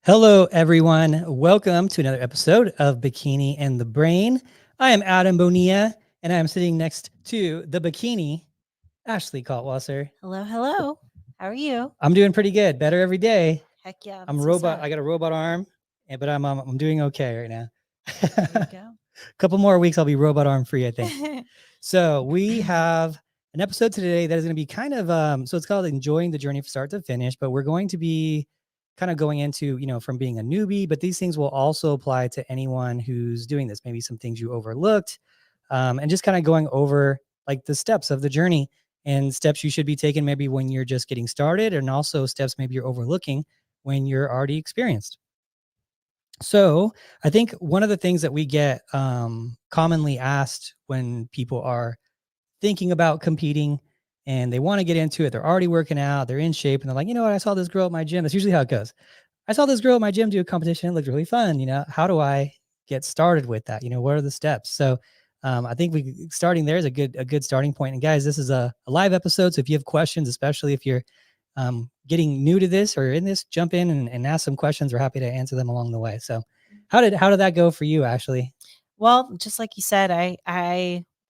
Hello, everyone. Welcome to another episode of Bikini and the Brain. I am Adam Bonilla, and I am sitting next to the bikini, Ashley Kaltwasser. Hello, hello. How are you? I'm doing pretty good, better every day. Heck yeah, I'm a that's what's robot. up. I got a robot arm, but I'm doing okay right now. There you A go. couple more weeks, I'll be robot arm free, I think. So we have an episode today that is going to be kind of so it's called enjoying the journey from start to finish, but we're going to be kind of going into, from being a newbie, but these things will also apply to anyone who's doing this, maybe some things you overlooked, and just kind of going over like the steps of the journey and steps you should be taking maybe when you're just getting started, and also steps maybe you're overlooking when you're already experienced. So I think one of the things that we get commonly asked when people are thinking about competing and they want to get into it, they're already working out, they're in shape, and they're like, you know what, I saw this girl at my gym. That's usually how it goes. I saw this girl at my gym do a competition. It looked really fun. How do I get started with that? What are the steps? So I think we starting there is a good starting point. And guys, this is a live episode. So if you have questions, especially if you're getting new to this or in this, jump in and ask some questions. We're happy to answer them along the way. So how did that go for you, Ashley? Well, just like you said,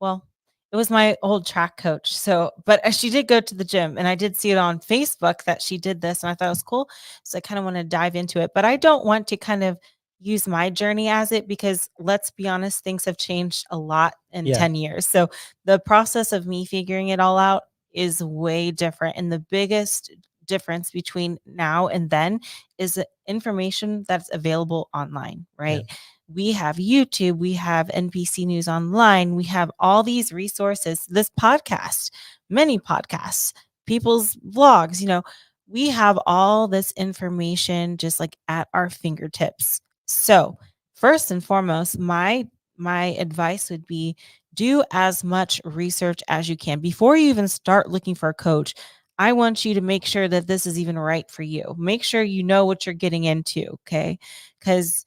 well, it was my old track coach. So, but she did go to the gym and I did see it on Facebook that she did this and I thought it was cool. So I kind of want to dive into it, but I don't want to kind of use my journey as it because let's be honest, things have changed a lot in Yeah. 10 years. So the process of me figuring it all out is way different. And the biggest difference between now and then is the information that's available online, Yeah. right? We have YouTube, we have NBC News Online, we have all these resources, this podcast, many podcasts, people's vlogs, we have all this information just like at our fingertips. So, first and foremost, my advice would be do as much research as you can before you even start looking for a coach. I want you to make sure that this is even right for you. Make sure you know what you're getting into, okay? Cuz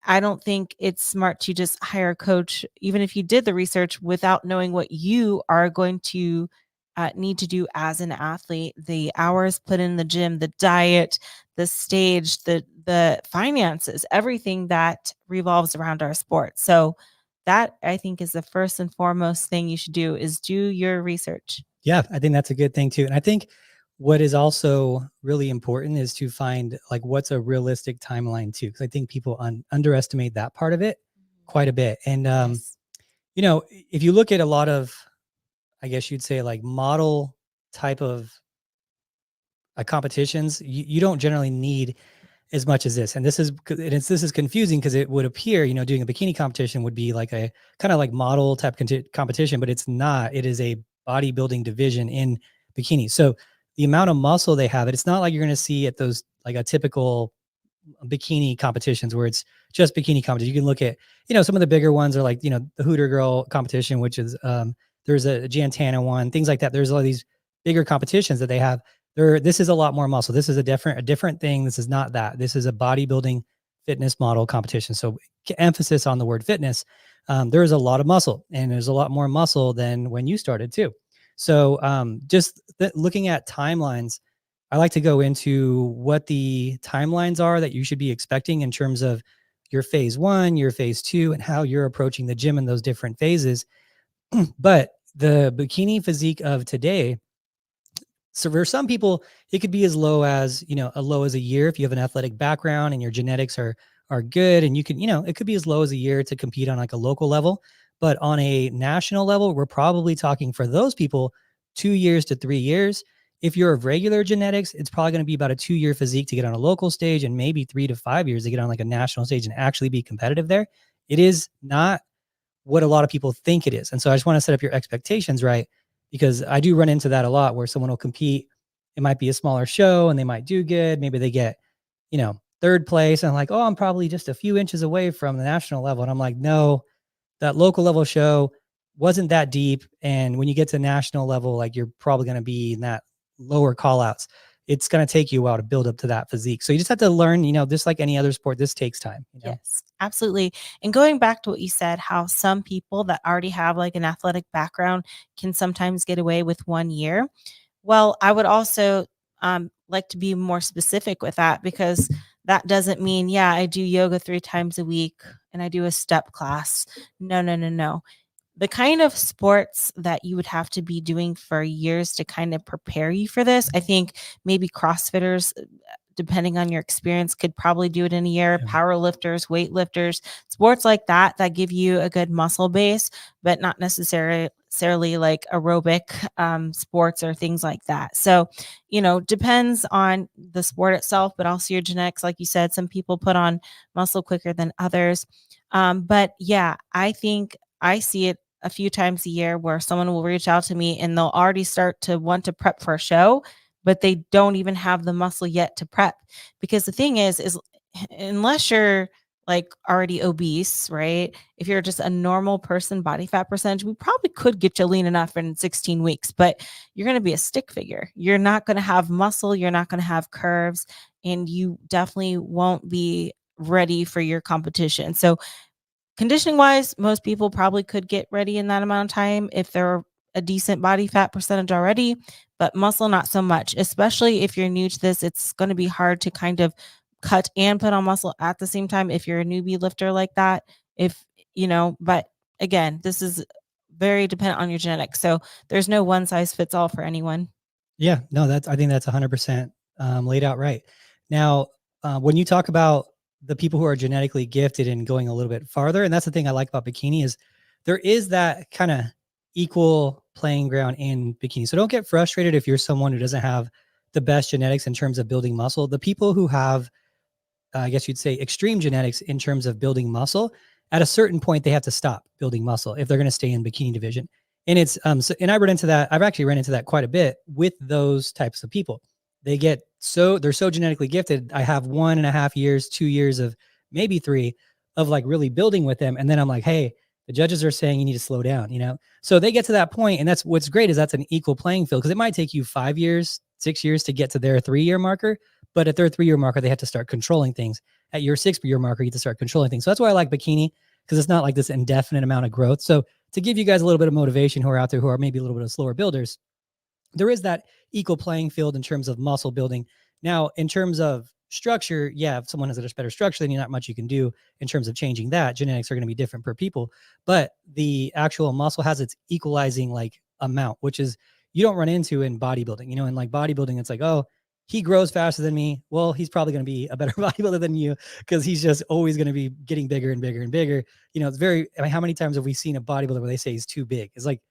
I don't think it's smart to just hire a coach, even if you did the research without knowing what you are going to need to do as an athlete. The hours put in the gym, the diet, the stage, the finances, everything that revolves around our sport. So that I think is the first and foremost thing you should do is do your research. Yeah, I think that's a good thing too. And I think what is also really important is to find like what's a realistic timeline too, because I think people underestimate that part of it quite a bit. And Yes. if you look at a lot of, I guess you'd say like model type of competitions, you don't generally need as much as this. And this is confusing because it would appear, doing a bikini competition would be like a kind of like model type competition, but it's not. It is a bodybuilding division in bikini. So the amount of muscle they have, it's not like you're going to see at those like a typical bikini competitions where it's just bikini competition. You can look at, some of the bigger ones are like, the Hooter Girl competition, which is there's a Jantana one, things like that. There's all these bigger competitions that they have. This is a lot more muscle. This is a different thing. This is not that. This is a bodybuilding fitness model competition. So emphasis on the word fitness. There is a lot of muscle, and there's a lot more muscle than when you started too. So just looking at timelines, I like to go into what the timelines are that you should be expecting in terms of your phase one, your phase two, and how you're approaching the gym in those different phases. But the bikini physique of today, so for some people, it could be as low as, as low as a year if you have an athletic background and your genetics are good, and you can, it could be as low as a year to compete on like a local level. But on a national level, we're probably talking for those people 2 years to 3 years. If you're of regular genetics, it's probably going to be about a 2-year physique to get on a local stage, and maybe 3 to 5 years to get on like a national stage and actually be competitive there. It is not what a lot of people think it is. And so I just want to set up your expectations right, because I do run into that a lot where someone will compete. It might be a smaller show and they might do good. Maybe they get, third place. And I'm like, oh, I'm probably just a few inches away from the national level. And I'm like, no, that local level show wasn't that deep. And when you get to national level, like you're probably going to be in that lower call outs. It's going to take you a while to build up to that physique. So you just have to learn, just like any other sport, this takes time. Yes, absolutely. And going back to what you said, how some people that already have like an athletic background can sometimes get away with 1 year. Well, I would also like to be more specific with that because That doesn't mean, yeah, I do yoga 3 times a week and I do a step class. No, no, no, no. The kind of sports that you would have to be doing for years to kind of prepare you for this, I think maybe CrossFitters, depending on your experience, could probably do it in a year. Yeah. Power lifters, weightlifters, sports like that that give you a good muscle base, but not necessarily like aerobic sports or things like that. So, depends on the sport itself, but also your genetics. Like you said, some people put on muscle quicker than others. But yeah, I think I see it a few times a year where someone will reach out to me and they'll already start to want to prep for a show, but they don't even have the muscle yet to prep. Because the thing is unless you're like already obese, right? If you're just a normal person, body fat percentage, we probably could get you lean enough in 16 weeks, but you're going to be a stick figure. You're not going to have muscle, you're not going to have curves, and you definitely won't be ready for your competition. So conditioning wise, most people probably could get ready in that amount of time if they're a decent body fat percentage already, but muscle, not so much. Especially if you're new to this, it's going to be hard to kind of cut and put on muscle at the same time if you're a newbie lifter like that. If, but again, this is very dependent on your genetics. So there's no one size fits all for anyone. Yeah, no, I think that's 100% laid out right. Now, when you talk about the people who are genetically gifted and going a little bit farther, and that's the thing I like about bikini is there is that kind of equal playing ground in bikini. So don't get frustrated if you're someone who doesn't have the best genetics in terms of building muscle. The people who have I guess you'd say extreme genetics in terms of building muscle, at a certain point they have to stop building muscle if they're going to stay in bikini division. And it's and I run into that. I've actually run into that quite a bit with those types of people. They're so genetically gifted. I have 1.5 years, 2 years of maybe 3 of like really building with them. And then I'm like, hey, the judges are saying you need to slow down. So they get to that point, and that's what's great is that's an equal playing field because it might take you 5 years, 6 years to get to their 3-year marker. But at their 3-year marker, they have to start controlling things. At your 6-year marker, you have to start controlling things. So that's why I like bikini because it's not like this indefinite amount of growth. So to give you guys a little bit of motivation who are out there who are maybe a little bit of slower builders, there is that equal playing field in terms of muscle building. Now, in terms of structure, yeah, if someone has a better structure, then not much you can do in terms of changing that. Genetics are going to be different per people, but the actual muscle has its equalizing like amount, which is you don't run into in bodybuilding. In like bodybuilding, it's like, oh, he grows faster than me. Well, he's probably going to be a better bodybuilder than you because he's just always going to be getting bigger and bigger and bigger. It's very, I mean, how many times have we seen a bodybuilder where they say he's too big? It's like,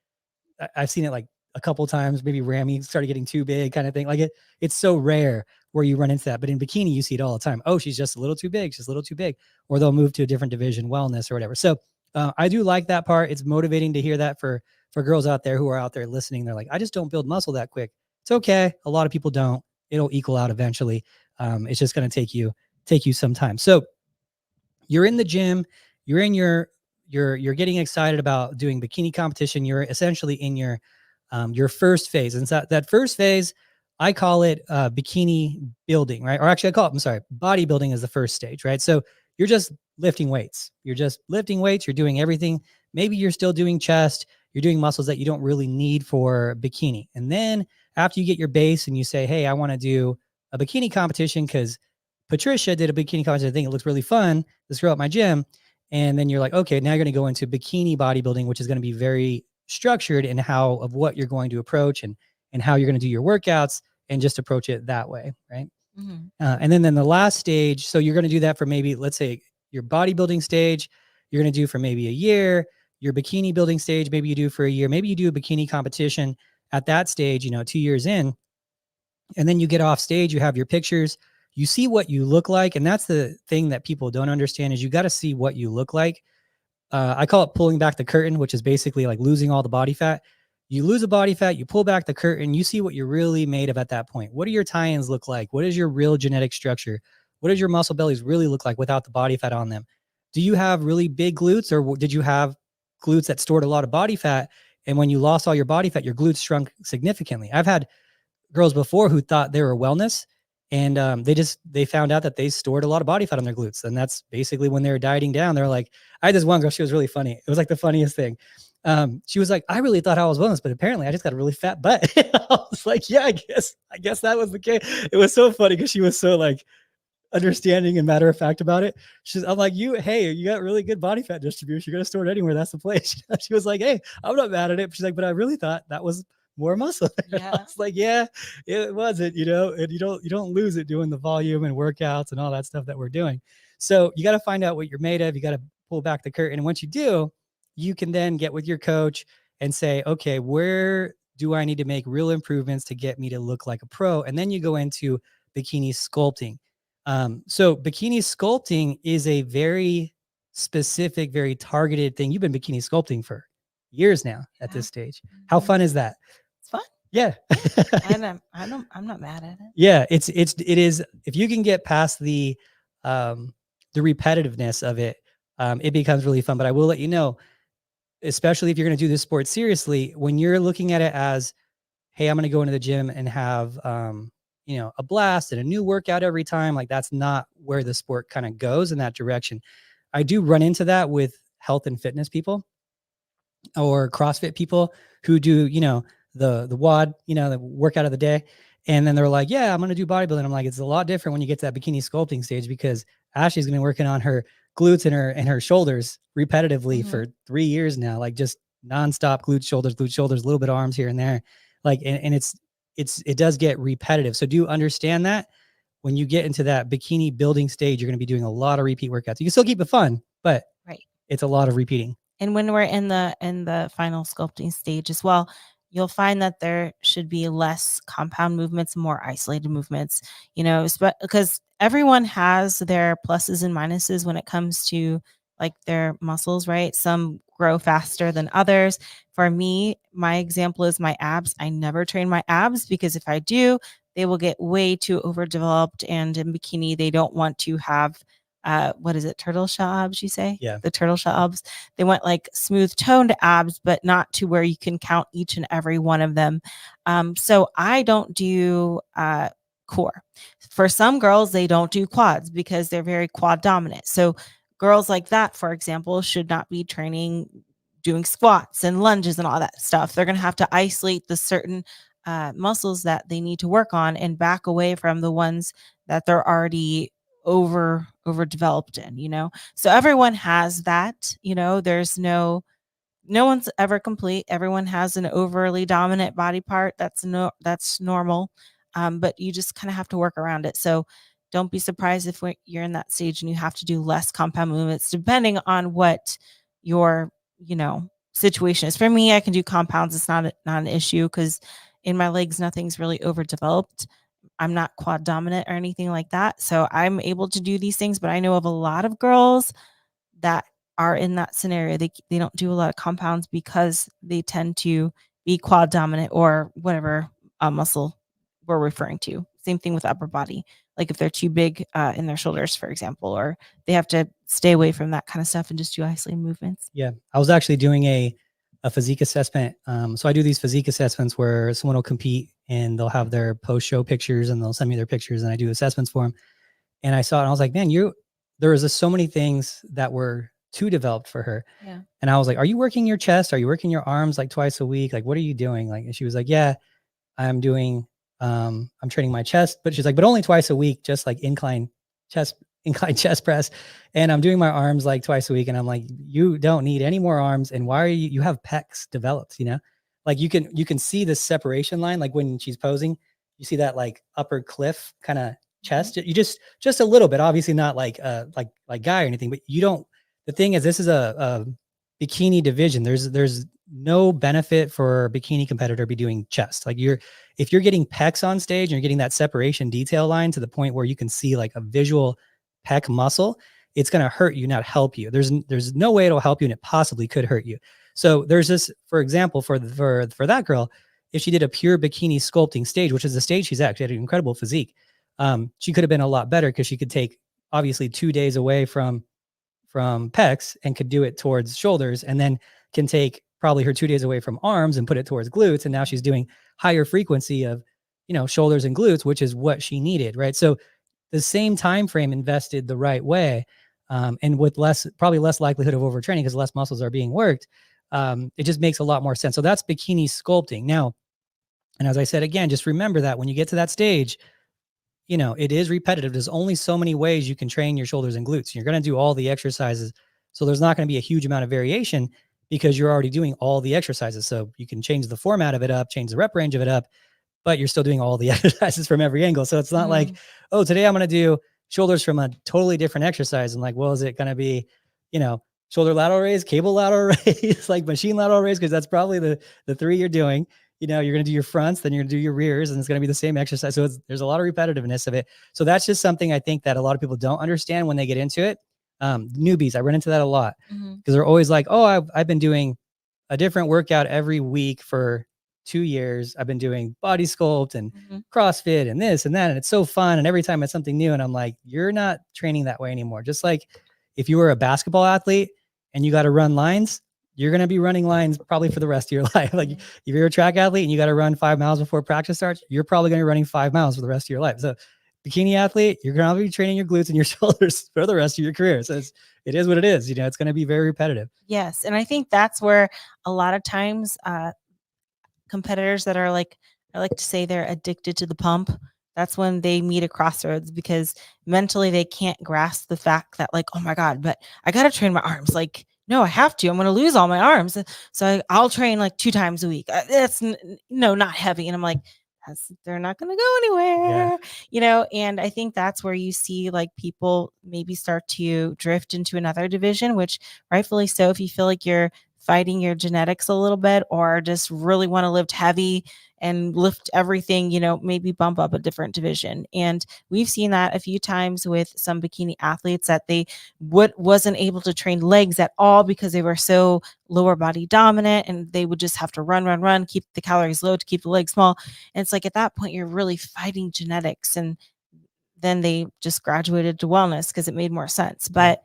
I've seen it like a couple times, maybe Ramy started getting too big kind of thing. Like it's so rare where you run into that. But in bikini, you see it all the time. Oh, she's just a little too big. She's a little too big. Or they'll move to a different division, wellness or whatever. So I do like that part. It's motivating to hear that for girls out there who are out there listening. They're like, I just don't build muscle that quick. It's okay. A lot of people don't. It'll equal out eventually. It's just going to take you some time. So you're in the gym, you're in you're getting excited about doing bikini competition. You're essentially in your first phase. And so that first phase, I call it bikini building, right? Or actually bodybuilding is the first stage, right? So you're just lifting weights. You're doing everything. Maybe you're still doing chest, you're doing muscles that you don't really need for bikini. And then after you get your base and you say, hey, I want to do a bikini competition because Patricia did a bikini competition. I think it looks really fun. This girl at my gym. And then you're like, okay, now you're going to go into bikini bodybuilding, which is going to be very structured in what you're going to approach and how you're going to do your workouts and just approach it that way. Right. Mhm. And then the last stage. So you're going to do that for maybe, let's say your bodybuilding stage, you're going to do for maybe a year, your bikini building stage, maybe you do for a year, maybe you do a bikini competition at that stage, 2 years in, and then you get off stage, you have your pictures, you see what you look like. And that's the thing that people don't understand is you got to see what you look like. I call it pulling back the curtain, which is basically like losing all the body fat. You lose the body fat, you pull back the curtain, you see what you're really made of at that point. What do your tie-ins look like? What is your real genetic structure? What does your muscle bellies really look like without the body fat on them? Do you have really big glutes, or did you have glutes that stored a lot of body fat? And when you lost all your body fat, your glutes shrunk significantly. I've had girls before who thought they were wellness, and they found out that they stored a lot of body fat on their glutes. And that's basically when they were dieting down. They're like, I had this one girl, she was really funny. It was like the funniest thing. She was like, I really thought I was wellness, but apparently I just got a really fat butt. I was like, yeah, I guess that was the case. It was so funny because she was so like, understanding and matter of fact about it. I'm like, hey, you got really good body fat distribution. You're gonna store it anywhere. That's the place. She was like, hey, I'm not mad at it. She's like, but I really thought that was more muscle. I Yeah. was like, yeah, it wasn't, and you don't lose it doing the volume and workouts and all that stuff that we're doing. So you got to find out what you're made of. You got to pull back the curtain. And once you do, you can then get with your coach and say, okay, where do I need to make real improvements to get me to look like a pro? And then you go into bikini sculpting. So bikini sculpting is a very specific, very targeted thing. You've been bikini sculpting for years now at this stage. How fun is that? It's fun. Yeah. I'm not mad at it. Yeah, it is. If you can get past the repetitiveness of it, it becomes really fun. But I will let you know, especially if you're going to do this sport seriously, when you're looking at it as, hey, I'm going to go into the gym and have, a blast and a new workout every time. Like that's not where the sport kind of goes in that direction. I do run into that with health and fitness people or CrossFit people who do, the WOD, the workout of the day. And then they're like, yeah, I'm going to do bodybuilding. I'm like, it's a lot different when you get to that bikini sculpting stage, because Ashley's going to be working on her glutes and her shoulders repetitively for 3 years now, like just nonstop glute shoulders, a little bit of arms here and there. Like, and it does get repetitive. So do you understand that when you get into that bikini building stage, you're going to be doing a lot of repeat workouts. You can still keep it fun, but it's a lot of repeating. And when we're in the final sculpting stage as well, you'll find that there should be less compound movements, more isolated movements, because everyone has their pluses and minuses when it comes to like their muscles, right? Some grow faster than others. For me, my example is my abs. I never train my abs because if I do, they will get way too overdeveloped. And in bikini, they don't want to have what is it, turtle shell abs, you say? Yeah. The turtle shell abs. They want like smooth toned abs, but not to where you can count each and every one of them. So I don't do core. For some girls, they don't do quads because they're very quad dominant. So girls like that, for example, should not be training doing squats and lunges and all that stuff. They're going to have to isolate the certain muscles that they need to work on and back away from the ones that they're already overdeveloped in. So everyone has that. There's no one's ever complete. Everyone has an overly dominant body part. That's normal. But you just kind of have to work around it. So don't be surprised if you're in that stage and you have to do less compound movements depending on what your situation is. For me, I can do compounds. It's not an issue because in my legs nothing's really overdeveloped. I'm not quad dominant or anything like that. So I'm able to do these things, but I know of a lot of girls that are in that scenario. They don't do a lot of compounds because they tend to be quad dominant or whatever muscle we're referring to. Same thing with upper body. Like if they're too big in their shoulders, for example, or they have to stay away from that kind of stuff and just do isolated movements. Yeah. I was actually doing a physique assessment. So I do these physique assessments where someone will compete and they'll have their post-show pictures and they'll send me their pictures and I do assessments for them. And I saw it and I was like, man, there was just so many things that were too developed for her. Yeah. And I was like, are you working your chest? Are you working your arms like twice a week? Like, what are you doing? Like, and she was like, yeah, I'm doing, I'm training my chest, but she's like, but only twice a week, just like incline chest press. And I'm doing my arms like twice a week. And I'm like, you don't need any more arms. And why are you have pecs developed, like you can see the separation line. Like when she's posing, you see that like upper cliff kind of chest. You just a little bit, obviously not like guy or anything, but you don't, the thing is, this is a bikini division. There's no benefit for a bikini competitor to be doing chest. Like if you're getting pecs on stage and you're getting that separation detail line to the point where you can see like a visual pec muscle, it's going to hurt you, not help you. There's no way it'll help you, and it possibly could hurt you. So there's this, for example, for that girl, if she did a pure bikini sculpting stage, which is the stage she's at, she had an incredible physique. She could have been a lot better because she could take obviously 2 days away from pecs and could do it towards shoulders, and then can take probably her 2 days away from arms and put it towards glutes. And now she's doing higher frequency of, shoulders and glutes, which is what she needed. Right. So the same time frame invested the right way, and with probably less likelihood of overtraining because less muscles are being worked. It just makes a lot more sense. So that's bikini sculpting. Now, and as I said, again, just remember that when you get to that stage, it is repetitive. There's only so many ways you can train your shoulders and glutes. You're going to do all the exercises. So there's not going to be a huge amount of variation because you're already doing all the exercises. So you can change the format of it up, change the rep range of it up, but you're still doing all the exercises from every angle. So it's not like, oh, today I'm going to do shoulders from a totally different exercise. And like, well, is it going to be, shoulder lateral raise, cable lateral raise, like machine lateral raise? Because that's probably the three you're doing. You're going to do your fronts, then you're going to do your rears, and it's going to be the same exercise. So there's a lot of repetitiveness of it. So that's just something I think that a lot of people don't understand when they get into it. Newbies, I run into that a lot because they're always like, oh, I've been doing a different workout every week for 2 years. I've been doing body sculpt and CrossFit and this and that. And it's so fun. And every time it's something new. And I'm like, you're not training that way anymore. Just like if you were a basketball athlete and you got to run lines, you're going to be running lines probably for the rest of your life. Like if you're a track athlete and you got to run 5 miles before practice starts, you're probably going to be running 5 miles for the rest of your life. So bikini athlete, you're going to be training your glutes and your shoulders for the rest of your career. So it is what it is. It's going to be very repetitive. Yes. And I think that's where a lot of times competitors that are like, I like to say they're addicted to the pump. That's when they meet a crossroads because mentally they can't grasp the fact that like, oh my God, but I got to train my arms. Like, no, I have to. I'm going to lose all my arms. So I'll train like 2 times a week. That's not heavy. And I'm like, they're not going to go anywhere, and I think that's where you see like people maybe start to drift into another division, which rightfully so, if you feel like you're fighting your genetics a little bit or just really want to lift heavy and lift everything, maybe bump up a different division. And we've seen that a few times with some bikini athletes that they wasn't able to train legs at all because they were so lower body dominant and they would just have to run, keep the calories low to keep the legs small. And it's like at that point, you're really fighting genetics. And then they just graduated to wellness because it made more sense. But,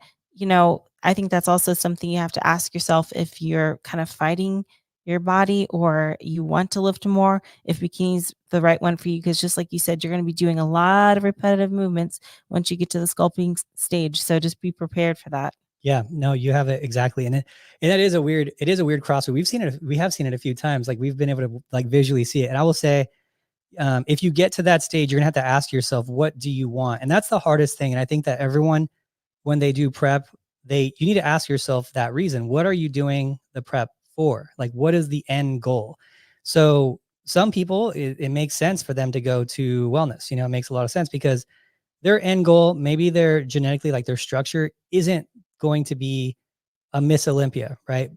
I think that's also something you have to ask yourself if you're kind of fighting your body or you want to lift more, if bikini's the right one for you. Because just like you said, you're going to be doing a lot of repetitive movements once you get to the sculpting stage. So just be prepared for that. Yeah, no, you have it exactly. And it is a weird crossroad. We have seen it a few times. Like we've been able to like visually see it. And I will say, if you get to that stage, you're gonna have to ask yourself, what do you want? And that's the hardest thing. And I think that everyone, when they do prep, you need to ask yourself that reason. What are you doing the prep for? Like, what is the end goal? So some people, it makes sense for them to go to wellness. It makes a lot of sense because their end goal, maybe they're genetically, like their structure isn't going to be a Miss Olympia, right?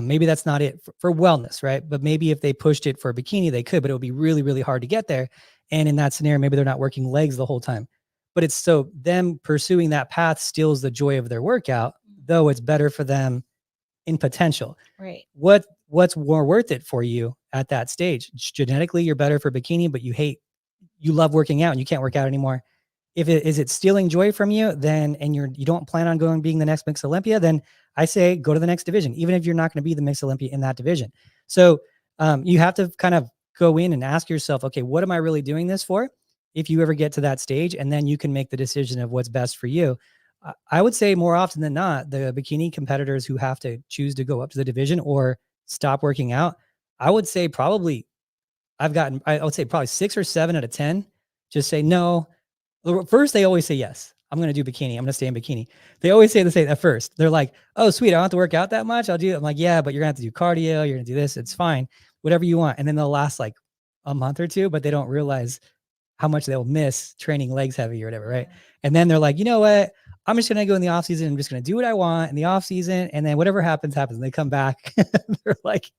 Maybe that's not it for wellness, right? But maybe if they pushed it for a bikini, they could, but it would be really, really hard to get there. And in that scenario, maybe they're not working legs the whole time. But it's so them pursuing that path steals the joy of their workout, though it's better for them in potential. Right. What's more worth it for you at that stage? Genetically, you're better for bikini, but you love working out and you can't work out anymore. Is it stealing joy from you, then, and you don't plan on going being the next Mix Olympia, then I say go to the next division, even if you're not going to be the Mix Olympia in that division. So you have to kind of go in and ask yourself, okay, what am I really doing this for? If you ever get to that stage, and then you can make the decision of what's best for you. I would say more often than not, the bikini competitors who have to choose to go up to the division or stop working out, I would say probably I would say probably 6 or 7 out of 10 just say no. First, they always say yes. I'm going to do bikini. I'm going to stay in bikini. They always say the same at first. They're like, oh, sweet. I don't have to work out that much. I'll do it. I'm like, yeah, but you're going to have to do cardio. You're going to do this. It's fine. Whatever you want. And then they'll last like a month or two, but they don't realize how much they'll miss training legs heavy or whatever. Right. And then they're like, you know what? I'm just going to go in the off season. I'm just going to do what I want in the off season. And then whatever happens. And they come back. They're like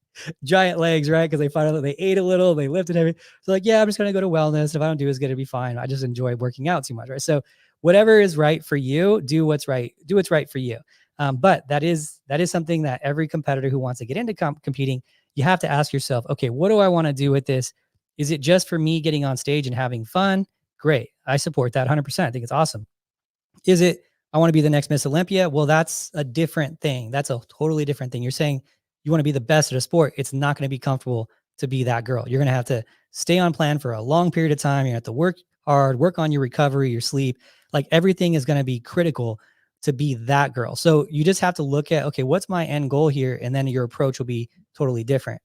giant legs, right? Because they find out that they ate a little, they lifted heavy. So like, yeah, I'm just going to go to wellness. If I don't do, it's going to be fine. I just enjoy working out too much. Right. So whatever is right for you, do what's right for you. But that is something that every competitor who wants to get into competing, you have to ask yourself, okay, what do I want to do with this? Is it just for me getting on stage and having fun? Great. I support that 100%. I think it's awesome. Is it, I want to be the next Miss Olympia? Well, that's a different thing. That's a totally different thing. You're saying you want to be the best at a sport. It's not going to be comfortable to be that girl. You're going to have to stay on plan for a long period of time. You have to work hard, work on your recovery, your sleep. Like everything is going to be critical to be that girl. So you just have to look at, okay, what's my end goal here? And then your approach will be totally different.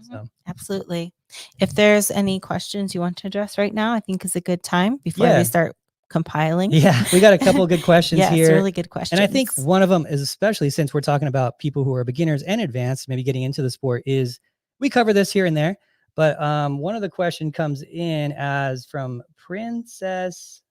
So Absolutely. If there's any questions you want to address right now, I think is a good time before yeah, we start compiling. yeah, we got a couple of good questions Yes, here. really good questions. And I think one of them is, especially since we're talking about people who are beginners and advanced, maybe getting into the sport, is we cover this here and there. But one of the question comes in as from Princess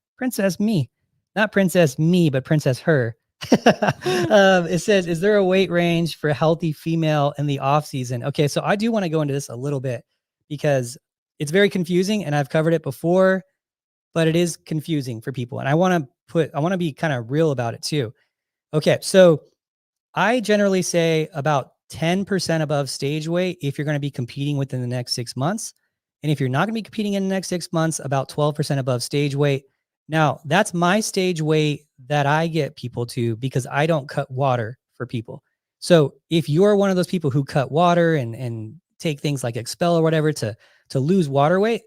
Me, not Princess Me, but Princess Her. It says, is there a weight range for a healthy female in the off season? Okay, so I do want to go into this a little bit because it's very confusing and I've covered it before, but it is confusing for people. And I want to be kind of real about it too. Okay, so I generally say about 10% above stage weight if you're going to be competing within the next 6 months. And if you're not going to be competing in the next 6 months, about 12% above stage weight. Now, that's my stage weight that I get people to because I don't cut water for people. So if you're one of those people who cut water and take things like Expel or whatever to lose water weight,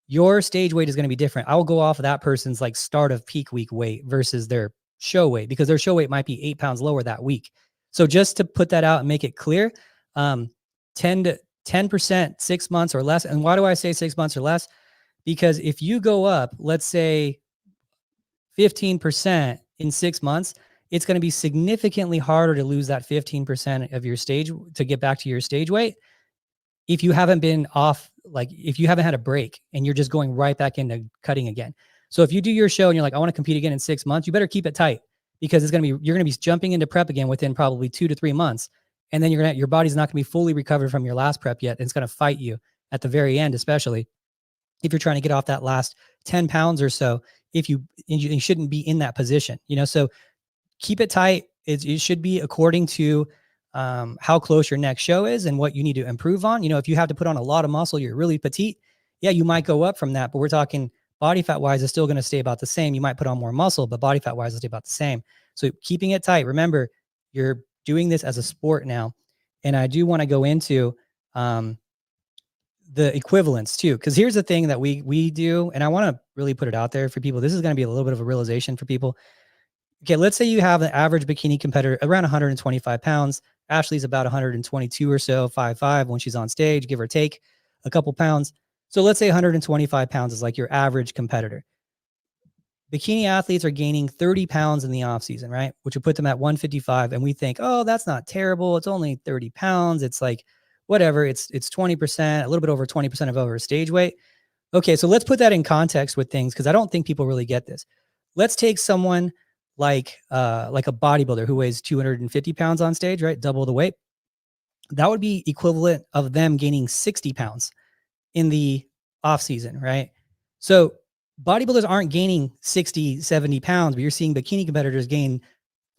your stage weight is going to be different. I will go off of that person's like start of peak week weight versus their show weight, because their show weight might be 8 pounds lower that week. So just to put that out and make it clear, 10% 6 months or less. And why do I say 6 months or less? Because if you go up, let's say 15% in 6 months, it's going to be significantly harder to lose that 15% of your stage to get back to your stage weight if you haven't been off, like if you haven't had a break and you're just going right back into cutting again. So if you do your show and you're like, I want to compete again in 6 months, you better keep it tight, because you're going to be jumping into prep again within probably 2 to 3 months. And then your body's not going to be fully recovered from your last prep yet. And it's going to fight you at the very end, especially if you're trying to get off that last 10 pounds or so. If you shouldn't be in that position, so keep it tight. It should be according to how close your next show is and what you need to improve on. If you have to put on a lot of muscle, you're really petite, yeah, you might go up from that, but we're talking body fat wise is still going to stay about the same. You might put on more muscle, but body fat wise will stay about the same. So keeping it tight. Remember, you're doing this as a sport now. And I do want to go into the equivalence too, because here's the thing that we do, and I want to really put it out there for people. This is going to be a little bit of a realization for people. Okay, let's say you have an average bikini competitor around 125 pounds. Ashley's about 122 or so, 5'5" when she's on stage, give or take a couple pounds. So let's say 125 pounds is like your average competitor. Bikini athletes are gaining 30 pounds in the off season, right? Which would put them at 155. And we think, oh, that's not terrible. It's only 30 pounds. It's like, whatever. It's 20%, a little bit over 20% of over stage weight. Okay, so let's put that in context with things, because I don't think people really get this. Let's take someone like a bodybuilder who weighs 250 pounds on stage, right? Double the weight. That would be equivalent of them gaining 60 pounds in the off season, right? So bodybuilders aren't gaining 60, 70 pounds, but you're seeing bikini competitors gain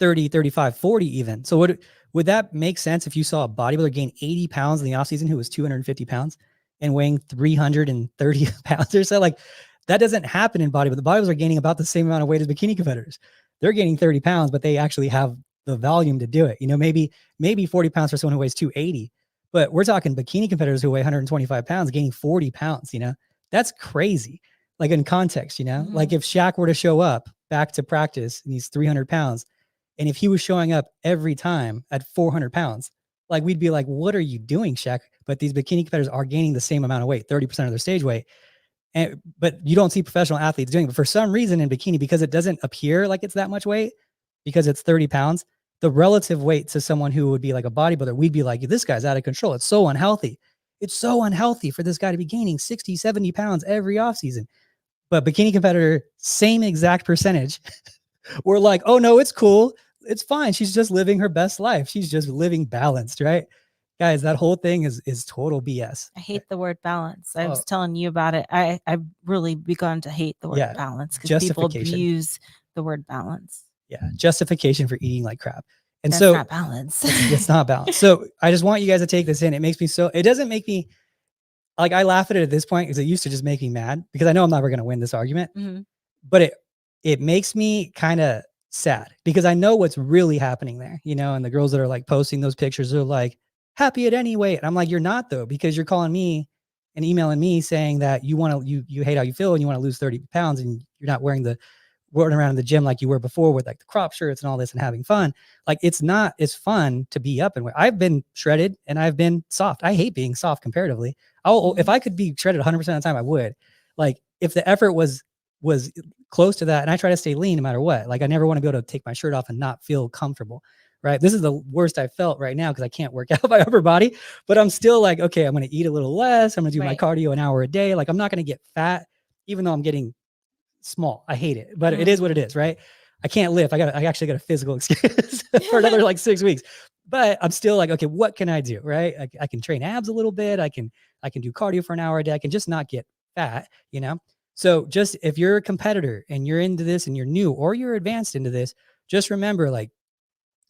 30, 35, 40 even. So would that make sense if you saw a bodybuilder gain 80 pounds in the off season who was 250 pounds and weighing 330 pounds or so? Like, that doesn't happen in bodybuilding. The bodybuilders are gaining about the same amount of weight as bikini competitors. They're gaining 30 pounds, but they actually have the volume to do it. Maybe 40 pounds for someone who weighs 280, but we're talking bikini competitors who weigh 125 pounds gaining 40 pounds. That's crazy. Like, in context, like if Shaq were to show up back to practice and he's 300 pounds, and if he was showing up every time at 400 pounds, like, we'd be like, what are you doing, Shaq? But these bikini competitors are gaining the same amount of weight, 30% of their stage weight. But you don't see professional athletes doing it. But for some reason in bikini, because it doesn't appear like it's that much weight, because it's 30 pounds, the relative weight to someone who would be like a bodybuilder, we'd be like, this guy's out of control. It's so unhealthy. It's so unhealthy for this guy to be gaining 60, 70 pounds every offseason. But bikini competitor, same exact percentage. We're like, oh no, it's cool. It's fine. She's just living her best life. She's just living balanced, right? Guys, that whole thing is total BS. I hate the word balance. I was telling you about it. I've really begun to hate the word balance, because people abuse the word balance. Yeah, justification for eating like crap. And that's so not balance. It's not balance. So I just want you guys to take this in. It doesn't make me, like, I laugh at it at this point because it used to just make me mad, because I know I'm never going to win this argument. Mm-hmm. But it makes me kind of sad, because I know what's really happening there, and the girls that are like posting those pictures are like happy at any weight. And I'm like, you're not, though, because you're calling me and emailing me saying that you hate how you feel and you want to lose 30 pounds and you're not wearing the running around in the gym like you were before with like the crop shirts and all this and having fun. Like it's not as fun to be up and I've been shredded and I've been soft. I hate being soft comparatively. If I could be shredded 100% of the time, I would. Like if the effort was close to that, and I try to stay lean no matter what. Like I never want to be able to take my shirt off and not feel comfortable. Right. This is the worst I felt right now because I can't work out my upper body, but I'm still like, okay, I'm going to eat a little less. I'm going to do my cardio an hour a day. Like I'm not going to get fat, even though I'm getting small. I hate it, but it is what it is, right? I can't lift. I actually got a physical excuse for another like 6 weeks, but I'm still like, okay, what can I do? Right. I can train abs a little bit. I can do cardio for an hour a day. I can just not get fat, you know? So just if you're a competitor and you're into this and you're new or you're advanced into this, just remember like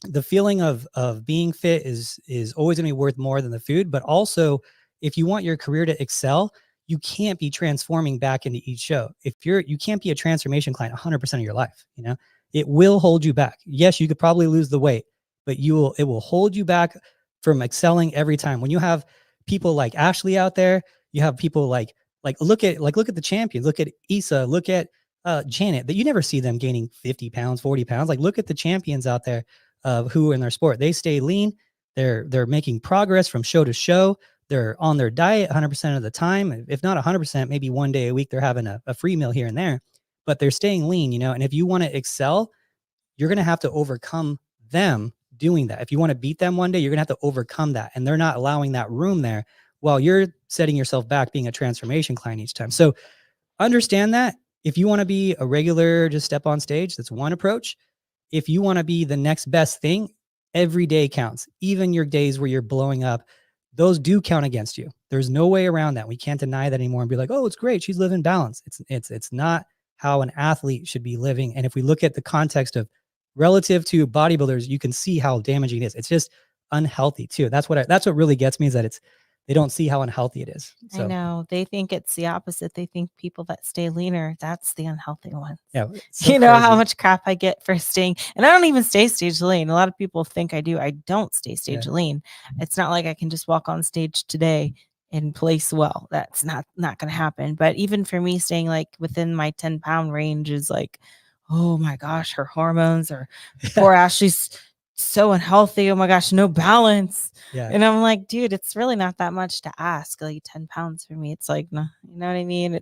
the feeling of being fit is always going to be worth more than the food. But also if you want your career to excel, you can't be transforming back into each show. You can't be a transformation client 100% of your life. You know, it will hold you back. Yes, you could probably lose the weight, but it will hold you back from excelling every time. When you have people like Ashley out there, you have people like look at the champions, look at Issa, look at Janet, that you never see them gaining 50 pounds, 40 pounds. Like look at the champions out there who in their sport, they stay lean. They're making progress from show to show. They're on their diet 100% of the time. If not 100%, maybe one day a week, they're having a free meal here and there, but they're staying lean, you know? And if you want to excel, you're going to have to overcome them doing that. If you want to beat them one day, you're going to have to overcome that. And they're not allowing that room there while you're setting yourself back being a transformation client each time. So understand that if you want to be a regular, just step on stage, that's one approach. If you want to be the next best thing, every day counts. Even your days where you're blowing up, those do count against you. There's no way around that. We can't deny that anymore and be like, oh, it's great, she's living balance. It's not how an athlete should be living. And if we look at the context of relative to bodybuilders, you can see how damaging it is. It's just unhealthy too. That's what really gets me, is that they don't see how unhealthy it is. So, I know. They think it's the opposite. They think people that stay leaner, that's the unhealthy ones. Yeah. So you know crazy. how much crap I get for staying, and I don't even stay stage lean. A lot of people think I do. I don't stay stage lean. It's not like I can just walk on stage today and place well. That's not going to happen. But even for me, staying like within my 10-pound range is like, oh my gosh, her hormones are poor Ashley's so unhealthy. Oh my gosh, no balance. Yeah. And I'm like, dude, it's really not that much to ask. Like 10 pounds for me. It's like, no, you know what I mean?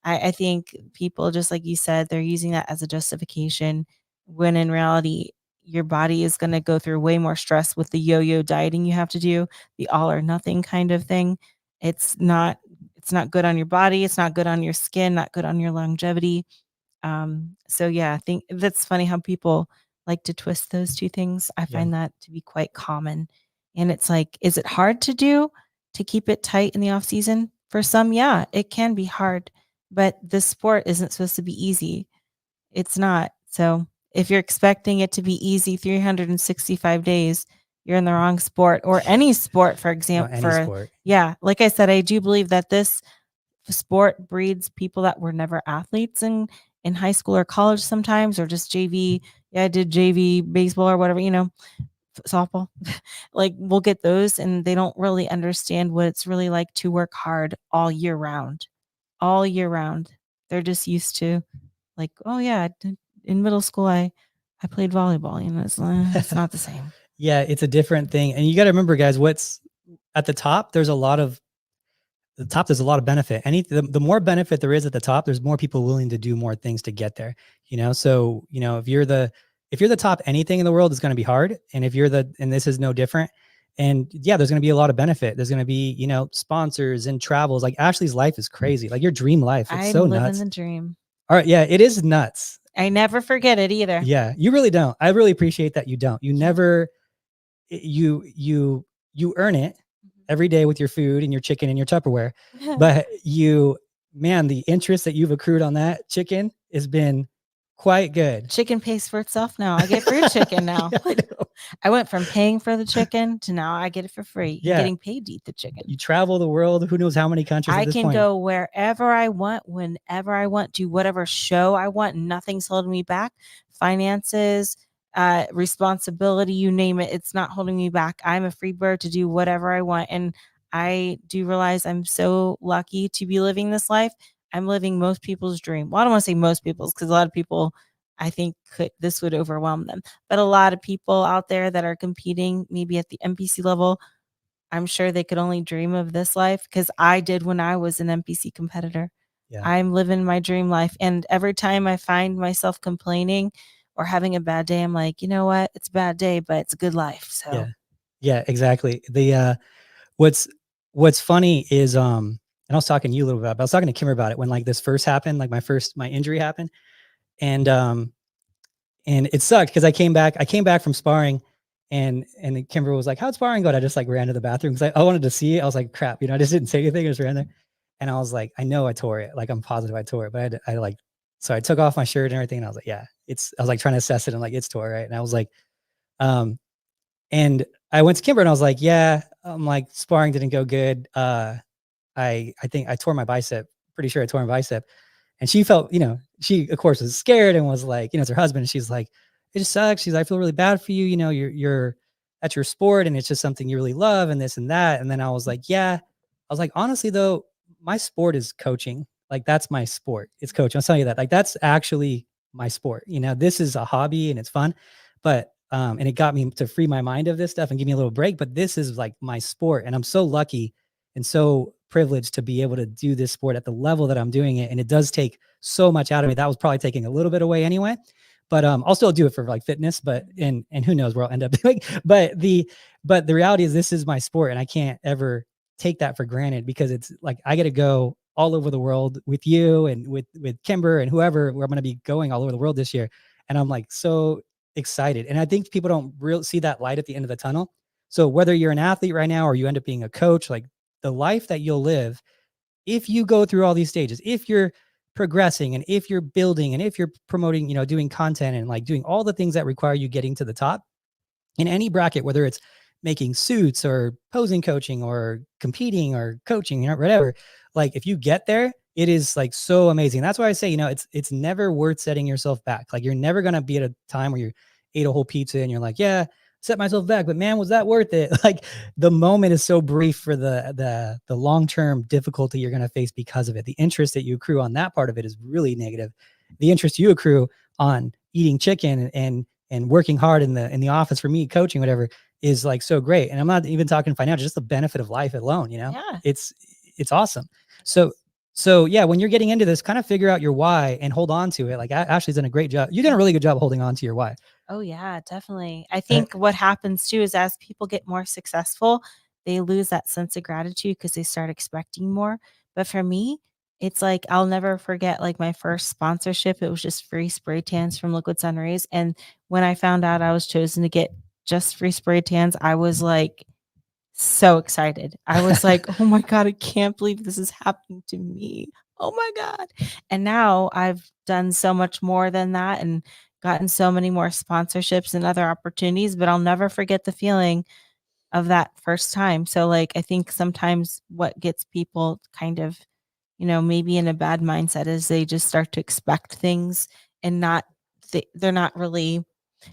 I think people, just like you said, they're using that as a justification when in reality, your body is going to go through way more stress with the yo-yo dieting you have to do, the all or nothing kind of thing. It's not good on your body. It's not good on your skin, not good on your longevity. So yeah, I think that's funny how people like to twist those two things. I find that to be quite common. And it's like, is it hard to do to keep it tight in the off season? For some, yeah, it can be hard, but the sport isn't supposed to be easy. It's not. So if you're expecting it to be easy 365 days, you're in the wrong sport, or any sport, for example. Sport. Yeah, like I said, I do believe that this sport breeds people that were never athletes in high school or college sometimes, or just JV. Yeah, I did JV baseball or whatever, you know, softball. Like we'll get those, and they don't really understand what it's really like to work hard all year round. All year round. They're just used to like, oh yeah, in middle school I played volleyball. You know, it's not the same. Yeah, it's a different thing. And you got to remember, guys, what's at the top, there's a lot of benefit. The more benefit there is at the top, there's more people willing to do more things to get there. You know, so you know, if you're the top anything in the world, it's going to be hard. And if you're and this is no different. And yeah, there's going to be a lot of benefit. There's going to be, you know, sponsors and travels. Like Ashley's life is crazy. Like your dream life. It's so nuts. I'm living the dream. All right. Yeah, it is nuts. I never forget it either. Yeah, you really don't. I really appreciate that you don't. You never, you earn it every day with your food and your chicken and your Tupperware. But the interest that you've accrued on that chicken has been quite good. Chicken pays for itself now. I get free chicken now. Yeah, I went from paying for the chicken to now I get it for free. Yeah. Getting paid to eat the chicken. You travel the world. Who knows how many countries at this point. I can go wherever I want, whenever I want, do whatever show I want. Nothing's holding me back. Finances, responsibility, you name it. It's not holding me back. I'm a free bird to do whatever I want. And I do realize I'm so lucky to be living this life. I'm living most people's dream. Well, I don't want to say most people's, because a lot of people I think this would overwhelm them. But a lot of people out there that are competing, maybe at the NPC level, I'm sure they could only dream of this life, because I did when I was an NPC competitor. Yeah. I'm living my dream life. And every time I find myself complaining or having a bad day, I'm like, you know what? It's a bad day, but it's a good life. Yeah. So, Yeah, exactly. What's what's funny is and I was talking to you a little bit about, but I was talking to Kimmer about it when like this first happened, like my injury happened. And it sucked because I came back from sparring, and Kimber was like, "How'd sparring go?" And I just like ran to the bathroom because I wanted to see it. I was like, crap, I just didn't say anything. I just ran there. And I was like, I know I tore it. Like I'm positive I tore it, but I like, so I took off my shirt and everything. And I was like, yeah, I was like trying to assess it. And like, it's tore, right? And I was like, um, and I went to Kimber and I was like, yeah, I'm like, sparring didn't go good. I think I tore my bicep. Pretty sure I tore my bicep. And she felt, she of course was scared and was like, it's her husband. And she's like, it just sucks. She's like, I feel really bad for you. You're that's your sport and it's just something you really love and this and that. And then I was like, yeah. I was like, honestly though, my sport is coaching. Like that's my sport. It's coaching. I'll tell you that. Like that's actually my sport. This is a hobby and it's fun. But and it got me to free my mind of this stuff and give me a little break. But this is like my sport. And I'm so lucky and so privileged to be able to do this sport at the level that I'm doing it. And it does take so much out of me. That was probably taking a little bit away anyway, but I'll still do it for like fitness, but, and who knows where I'll end up doing, but the reality is this is my sport and I can't ever take that for granted because it's like, I got to go all over the world with you and with Kimber and whoever, where I'm going to be going all over the world this year. And I'm like, so excited. And I think people don't really see that light at the end of the tunnel. So whether you're an athlete right now, or you end up being a coach, like the life that you'll live, if you go through all these stages, if you're progressing and if you're building and if you're promoting, doing content and like doing all the things that require you getting to the top in any bracket, whether it's making suits or posing coaching or competing or coaching, whatever, like if you get there, it is like so amazing. That's why I say, it's never worth setting yourself back. Like you're never going to be at a time where you ate a whole pizza and you're like, yeah, set myself back, but man, was that worth it? Like the moment is so brief for the long-term difficulty you're going to face because of it. The interest that you accrue on that part of it is really negative. The interest you accrue on eating chicken and working hard in the office, for me, coaching, whatever, is like so great. And I'm not even talking financial, just the benefit of life alone, yeah. it's awesome. So yeah, when you're getting into this, kind of figure out your why and hold on to it. Like Ashley's done a great job. You've done a really good job holding on to your why. Oh, yeah, definitely. I think what happens too is as people get more successful, they lose that sense of gratitude because they start expecting more. But for me, it's like I'll never forget like my first sponsorship. It was just free spray tans from Liquid Sun Rays. And when I found out I was chosen to get just free spray tans, I was like so excited. I was like, oh my God, I can't believe this is happening to me. Oh my God. And now I've done so much more than that and gotten so many more sponsorships and other opportunities, but I'll never forget the feeling of that first time. So, like, I think sometimes what gets people kind of, maybe in a bad mindset is they just start to expect things and they're not really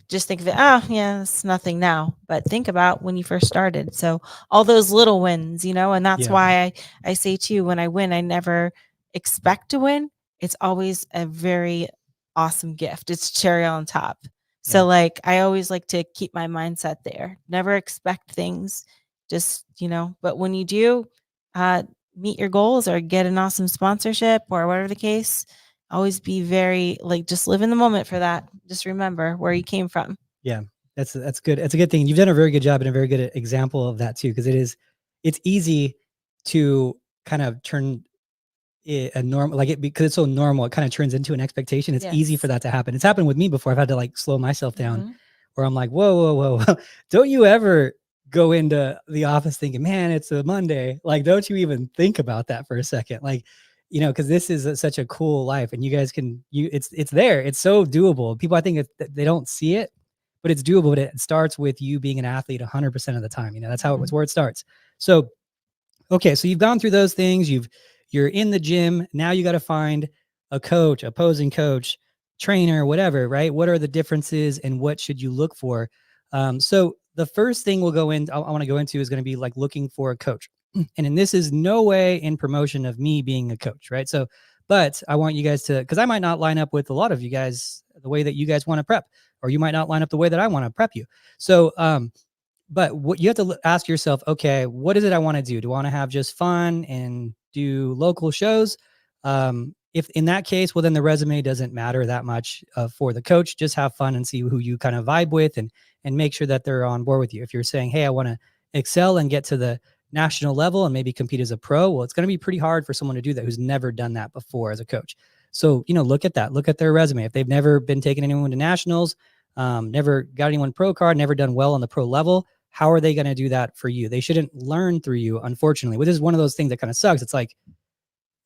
just think of it, oh, yeah, it's nothing now. But think about when you first started. So all those little wins, and that's why I say too, when I win, I never expect to win. It's always a very awesome gift. It's cherry on top. So like I always like to keep my mindset there. Never expect things. Just, but when you do meet your goals or get an awesome sponsorship or whatever the case, always be very like just live in the moment for that. Just remember where you came from. Yeah, that's good. That's a good thing. You've done a very good job and a very good example of that too, because it's easy to kind of turn a normal, like it, because it's so normal, it kind of turns into an expectation. It's easy for that to happen. It's happened with me before. I've had to like slow myself down where I'm like, whoa. Don't you ever go into the office thinking, man, it's a Monday. Like, don't you even think about that for a second. Like, because this is such a cool life and you guys it's there. It's so doable. People, I think they don't see it, but it's doable. But it starts with you being an athlete 100% of the time. That's how it's where it starts. So, okay. So you've gone through those things. You're in the gym. Now you got to find a coach, opposing coach, trainer, whatever, right? What are the differences and what should you look for? So the first thing I want to go into is going to be like looking for a coach. And this is no way in promotion of me being a coach, right? So, but I want you guys to, because I might not line up with a lot of you guys the way that you guys want to prep, or you might not line up the way that I want to prep you. So, but what you have to ask yourself, okay, what is it I want to do? Do I want to have just fun and do local shows? If in that case, well, then the resume doesn't matter that much for the coach. Just have fun and see who you kind of vibe with, and make sure that they're on board with you. If you're saying, hey, I want to excel and get to the national level and maybe compete as a pro, well, it's going to be pretty hard for someone to do that who's never done that before as a coach. So, look at that. Look at their resume. If they've never been taking anyone to nationals, never got anyone pro card, never done well on the pro level, how are they going to do that for you? They shouldn't learn through you, unfortunately, which is one of those things that kind of sucks. It's like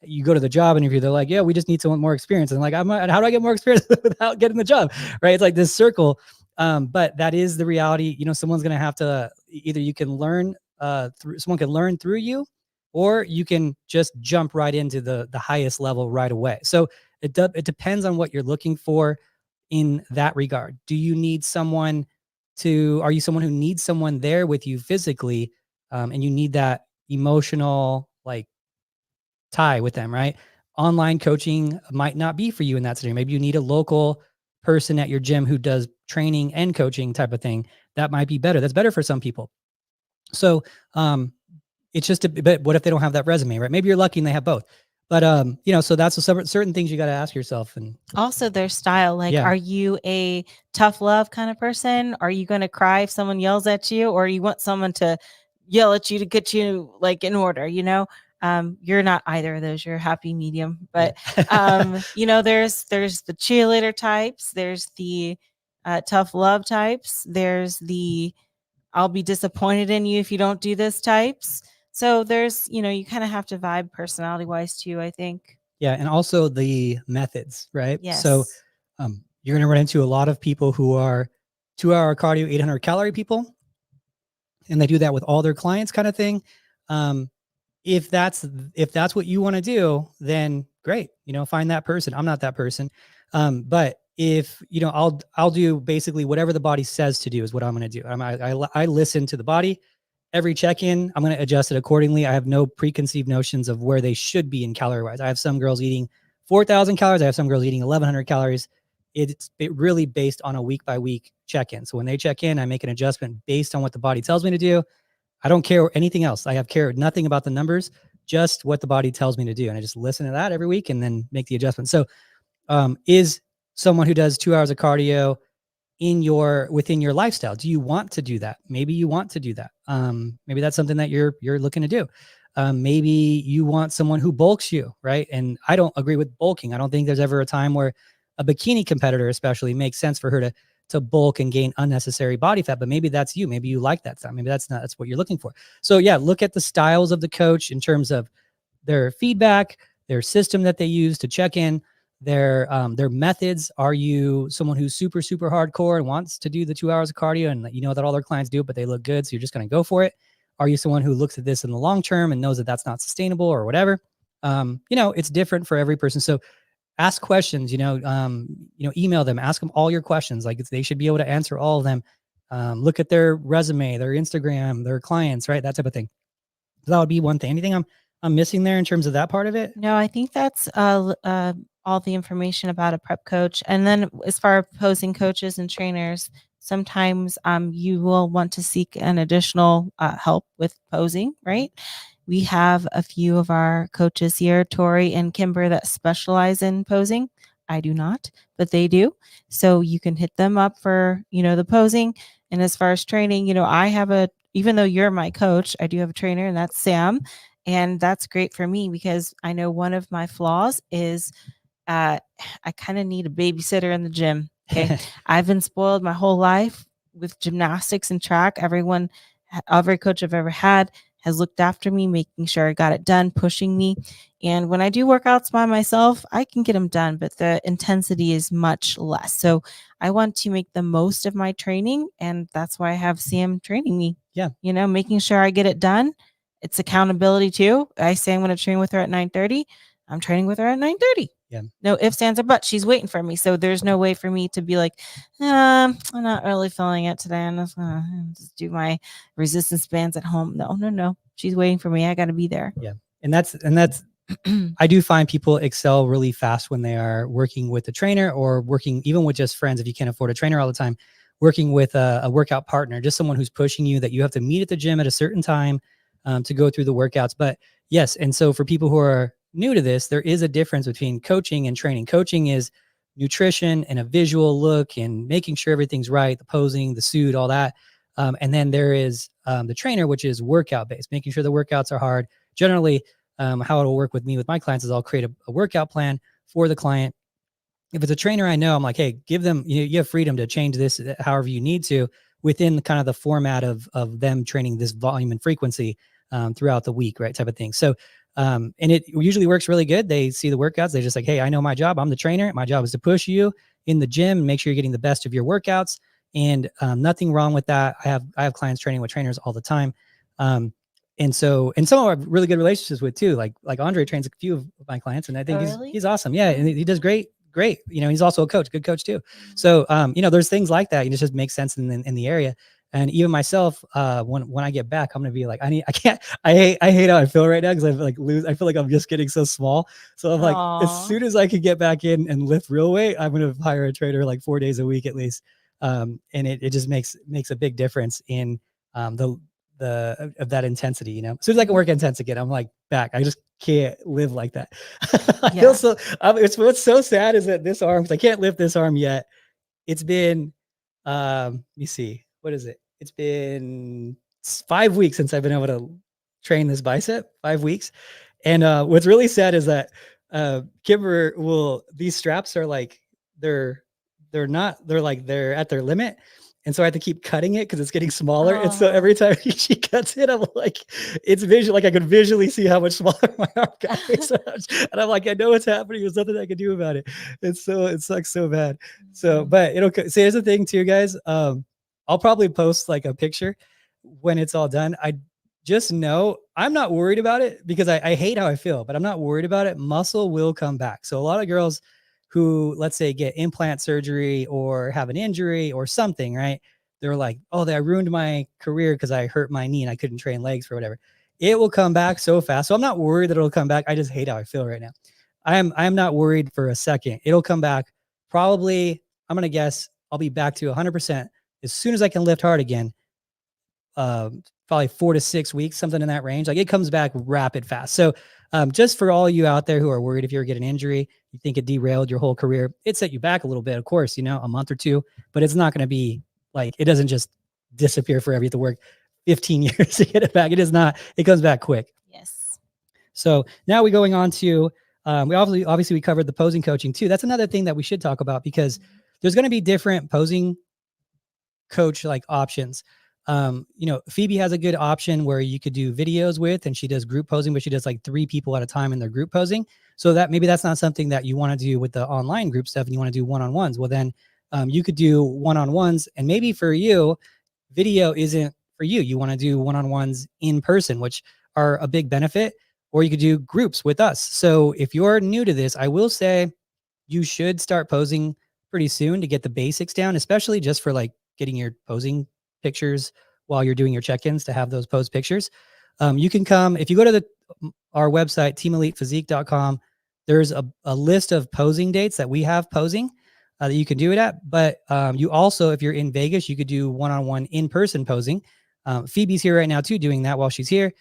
you go to the job interview, they're like, yeah, we just need someone more experience. And like, how do I get more experience without getting the job? Right. It's like this circle. But that is the reality. Someone's going to have to, either you can learn someone can learn through you, or you can just jump right into the highest level right away. So it depends on what you're looking for in that regard. Do you need someone are you someone who needs someone there with you physically, and you need that emotional like tie with them, right? Online coaching might not be for you in that scenario. Maybe you need a local person at your gym who does training and coaching type of thing. That might be better. That's better for some people. So it's just but what if they don't have that resume, right? Maybe you're lucky and they have both. But so that's certain things you got to ask yourself. And also their style. Like, are you a tough love kind of person? Are you going to cry if someone yells at you, or you want someone to yell at you to get you like in order? You're not either of those. You're a happy medium. But there's the cheerleader types. There's the tough love types. There's the I'll be disappointed in you if you don't do this types. So there's, you kind of have to vibe personality wise too, I think. Yeah. And also the methods, right? Yes. So you're going to run into a lot of people who are 2-hour cardio, 800 calorie people. And they do that with all their clients kind of thing. If that's what you want to do, then great, find that person. I'm not that person. But if, I'll do basically whatever the body says to do is what I'm going to do. I listen to the body. Every check-in, I'm going to adjust it accordingly. I have no preconceived notions of where they should be in calorie wise. I have some girls eating 4,000 calories. I have some girls eating 1,100 calories. It's really based on a week by week check-in. So when they check in, I make an adjustment based on what the body tells me to do. I don't care anything else. I have cared nothing about the numbers, just what the body tells me to do. And I just listen to that every week and then make the adjustment. So is someone who does 2 hours of cardio within your lifestyle? Do you want to do that? Maybe you want to do that. Maybe that's something that you're looking to do. Maybe you want someone who bulks you, right? And I don't agree with bulking. I don't think there's ever a time where a bikini competitor especially makes sense for her to bulk and gain unnecessary body fat, but maybe that's you. Maybe you like that stuff. Maybe that's what you're looking for. So yeah, look at the styles of the coach in terms of their feedback, their system that they use to check in, their methods. Are you someone who's super, super hardcore and wants to do the 2 hours of cardio and that all their clients do, but they look good, so you're just going to go for it? Are you someone who looks at this in the long term and knows that that's not sustainable or whatever? It's different for every person. So ask questions, email them, ask them all your questions. Like they should be able to answer all of them. Look at their resume, their Instagram, their clients, right? That type of thing. So that would be one thing. Anything I'm missing there in terms of that part of it? No, I think that's all the information about a prep coach. And then as far as posing coaches and trainers, sometimes you will want to seek an additional help with posing, right? We have a few of our coaches here, Tori and Kimber, that specialize in posing. I do not, but they do. So you can hit them up for, the posing. And as far as training, even though you're my coach, I do have a trainer, and that's Sam. And that's great for me because I know one of my flaws is I kind of need a babysitter in the gym. Okay. I've been spoiled my whole life with gymnastics and track. Every coach I've ever had has looked after me, making sure I got it done, pushing me. And when I do workouts by myself, I can get them done, but the intensity is much less. So I want to make the most of my training. And that's why I have Sam training me. Yeah. Making sure I get it done. It's accountability too. I say I'm going to train with her at 9:30. I'm training with her at 9:30. Yeah. No ifs, ands, or buts. She's waiting for me. So there's no way for me to be like, I'm not really feeling it today. I'm just going to just do my resistance bands at home. No. She's waiting for me. I got to be there. Yeah. And that's I do find people excel really fast when they are working with a trainer or working even with just friends. If you can't afford a trainer all the time, working with a workout partner, just someone who's pushing you, that you have to meet at the gym at a certain time to go through the workouts. But yes, and so for people who are new to this, there is a difference between coaching and training. Coaching is nutrition and a visual look and making sure everything's right, the posing, the suit, all that. And then there is the trainer, which is workout based, making sure the workouts are hard. Generally, how it'll work with me with my clients is I'll create a workout plan for the client. If it's a trainer I know, I'm like, hey, give them, you have freedom to change this however you need to within the kind of the format of them training this volume and frequency throughout the week, right? Type of thing. So, and it usually works really good. They see the workouts. They're just like, hey, I know my job. I'm the trainer. My job is to push you in the gym, make sure you're getting the best of your workouts, and nothing wrong with that. I have clients training with trainers all the time. And so, and some of our really good relationships with too, like Andre trains a few of my clients, and I think he's awesome. Yeah, and he does great. He's also a coach, good coach too. So, there's things like that. It just makes sense in the area. And even myself, when I get back, I'm gonna be like, I hate how I feel right now because I feel like I'm just getting so small. So I'm like, as soon as I can get back in and lift real weight, I'm gonna hire a trainer like 4 days a week at least. And it just makes a big difference in of that intensity. As soon as I can work intense again, I'm like back. I just can't live like that. I feel so. It's what's so sad is that this arm, because I can't lift this arm yet. It's been, let me see, what is it? It's been 5 weeks since I've been able to train this bicep. 5 weeks, and what's really sad is that Kimber these straps are like they're at their limit. And so I have to keep cutting it because it's getting smaller. And so every time she cuts it, I'm like, it's visual. Like I could visually see how much smaller my arm got. And I'm like, I know what's happening. There's nothing I can do about it. And so it sucks so bad. So, but so here's the thing too, guys. I'll probably post like a picture when it's all done. I just know I'm not worried about it because I hate how I feel, but I'm not worried about it. Muscle will come back. So a lot of girls who, let's say, get implant surgery or have an injury or something, right? They're like, oh, I ruined my career because I hurt my knee and I couldn't train legs for whatever. It will come back so fast. So I'm not worried that it'll come back. I just hate how I feel right now. I'm not worried for a second. It'll come back. Probably, I'm going to guess I'll be back to 100% as soon as I can lift hard again. Probably 4 to 6 weeks, something in that range. Like it comes back rapid fast. So just for all you out there who are worried if you ever get an injury, you think it derailed your whole career, it set you back a little bit, of course, a month or two, but it's not going to be like, it doesn't just disappear forever. You have to work 15 years to get it back. It is not, it comes back quick. Yes. So now we're going on to, we obviously we covered the posing coaching too. That's another thing that we should talk about because there's going to be different posing coach like options. Phoebe has a good option where you could do videos with, and she does group posing, but she does like 3 people at a time in their group posing. So that maybe that's not something that you want to do with the online group stuff and you want to do one-on-ones. Well, then you could do one-on-ones, and maybe for you, video isn't for you. You want to do one-on-ones in person, which are a big benefit, or you could do groups with us. So if you're new to this, I will say you should start posing pretty soon to get the basics down, especially just for like getting your posing pictures while you're doing your check-ins to have those pose pictures. You can come, if you go to our website, teamelitephysique.com, there's a list of posing dates that we have posing that you can do it at. But you also, if you're in Vegas, you could do one-on-one in-person posing. Phoebe's here right now too, doing that while she's here.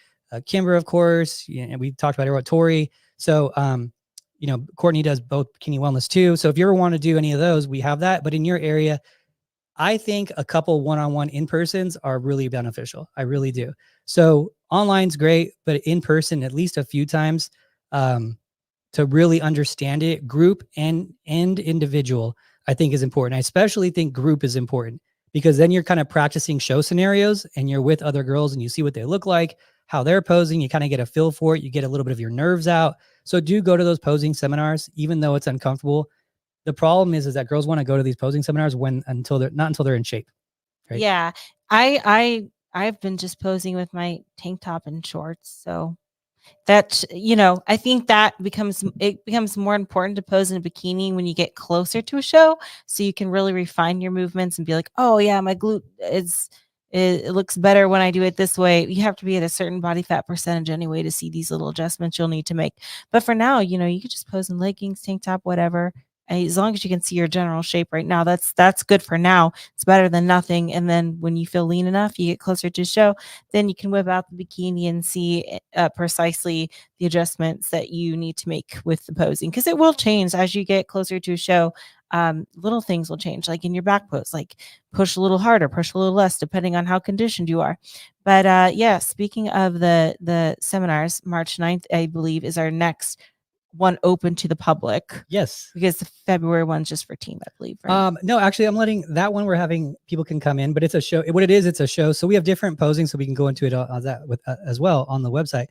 Kimber, of course, we talked about her, Tori. So, Courtney does both bikini wellness too. So if you ever want to do any of those, we have that. But in your area, I think a couple one-on-one in-persons are really beneficial. I really do. So online's great, but in person, at least a few times to really understand it, group and individual, I think is important. I especially think group is important because then you're kind of practicing show scenarios and you're with other girls and you see what they look like, how they're posing. You kind of get a feel for it. You get a little bit of your nerves out. So do go to those posing seminars, even though it's uncomfortable. The problem is that girls want to go to these posing seminars until they're in shape. Right? Yeah. I've been just posing with my tank top and shorts. So that, I think that becomes more important to pose in a bikini when you get closer to a show. So you can really refine your movements and be like, oh yeah, my glute is it looks better when I do it this way. You have to be at a certain body fat percentage anyway to see these little adjustments you'll need to make. But for now, you could just pose in leggings, tank top, whatever. As long as you can see your general shape right now, that's good for now. It's better than nothing. And then when you feel lean enough, you get closer to show, then you can whip out the bikini and see precisely the adjustments that you need to make with the posing, because it will change as you get closer to a show. Little things will change, like in your back pose, like push a little harder, push a little less, depending on how conditioned you are. But yeah, speaking of the seminars, March 9th, I believe, is our next one open to the public, Yes. because the February one's just for team, I believe, right? No, actually, I'm letting that one. We're having people can come in, but it's a show. What it is, it's a show. So we have different posing, so we can go into it as well on the website.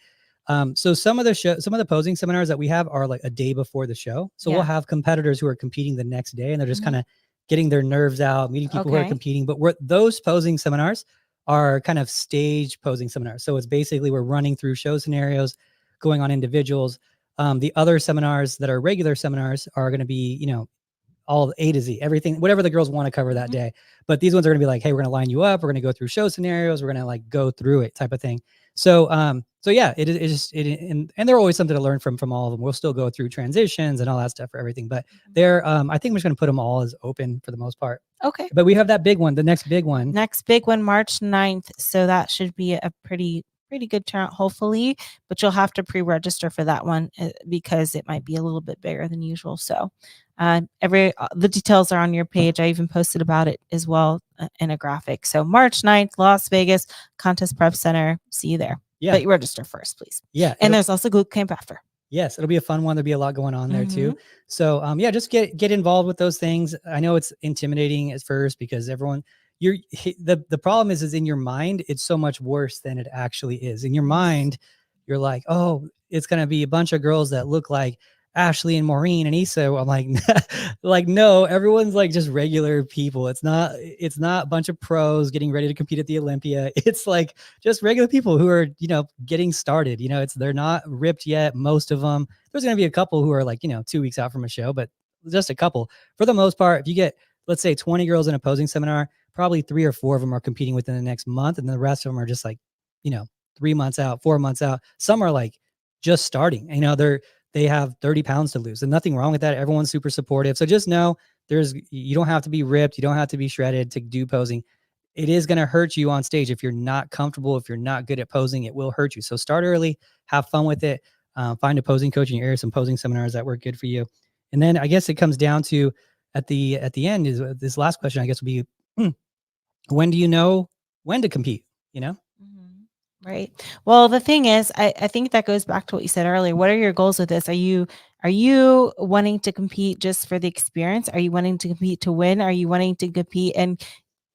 So some of the posing seminars that we have are like a day before the show. So we'll have competitors who are competing the next day, and they're just kind of getting their nerves out, meeting people who are competing. But those posing seminars are kind of stage posing seminars. So it's basically we're running through show scenarios, going on individuals. The other seminars that are regular seminars are going to be, all A to Z, everything, whatever the girls want to cover that day. But these ones are going to be like, hey, we're going to line you up. We're going to go through show scenarios. We're going to like go through it type of thing. So, so yeah, and there's always something to learn from all of them. We'll still go through transitions and all that stuff for everything, but I think we're just going to put them all as open for the most part. Okay. But we have that big one, the next big one. March 9th. So that should be a pretty good turnout, hopefully, but you'll have to pre-register for that one because it might be a little bit bigger than usual. So the details are on your page. I even posted about it as well in a graphic. So March 9th, Las Vegas Contest Prep Center. See you there. Yeah. But you register first, please. Yeah. And there's also Glute Camp after. Yes, it'll be a fun one. There'll be a lot going on there too. So yeah, just get involved with those things. I know it's intimidating at first because everyone the problem is in your mind, it's so much worse than it actually is. In your mind, you're like, oh, it's gonna be a bunch of girls that look like Ashley and Maureen and Issa. I'm like, like, no, everyone's like just regular people. It's not a bunch of pros getting ready to compete at the Olympia. It's like just regular people who are, getting started. They're not ripped yet. Most of them. There's going to be a couple who are like, 2 weeks out from a show, but just a couple. For the most part, if you get, let's say 20 girls in a posing seminar, probably 3 or 4 of them are competing within the next month. And the rest of them are just like, 3 months out, 4 months out. Some are like just starting, they have 30 pounds to lose, and nothing wrong with that. Everyone's super supportive. So just know you don't have to be ripped. You don't have to be shredded to do posing. It is going to hurt you on stage. If you're not comfortable, if you're not good at posing, it will hurt you. So start early, have fun with it. Find a posing coach in your area, some posing seminars that work good for you. And then I guess it comes down to at the end is this last question, I guess, will be, when do you know when to compete? Right. Well, the thing is, I think that goes back to what you said earlier. What are your goals with this? Are you wanting to compete just for the experience? Are you wanting to compete to win? Are you wanting to compete and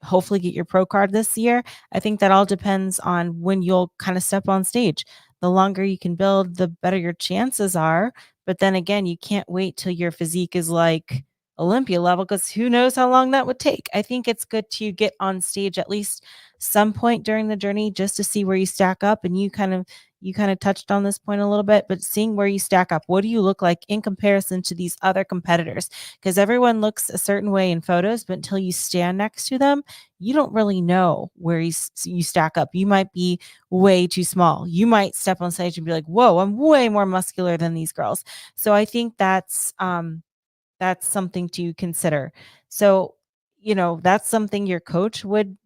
hopefully get your pro card this year? I think that all depends on when you'll kind of step on stage. The longer you can build, the better your chances are. But then again, you can't wait till your physique is like Olympia level, because who knows how long that would take. I think it's good to get on stage at least some point during the journey just to see where you stack up. And you kind of touched on this point a little bit, but seeing where you stack up, what do you look like in comparison to these other competitors? Because everyone looks a certain way in photos, but until you stand next to them, you don't really know where you stack up. You might be way too small. You might step on stage and be like, whoa, I'm way more muscular than these girls. So I think that's something to consider. So, that's something your coach would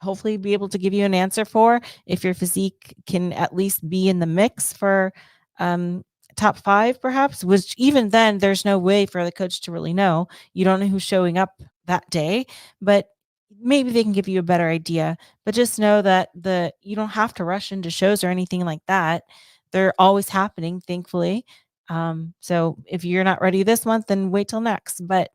hopefully be able to give you an answer for, if your physique can at least be in the mix for top 5, perhaps, which even then there's no way for the coach to really know. You don't know who's showing up that day, but maybe they can give you a better idea. But just know that you don't have to rush into shows or anything like that. They're always happening, thankfully. So if you're not ready this month, then wait till next. But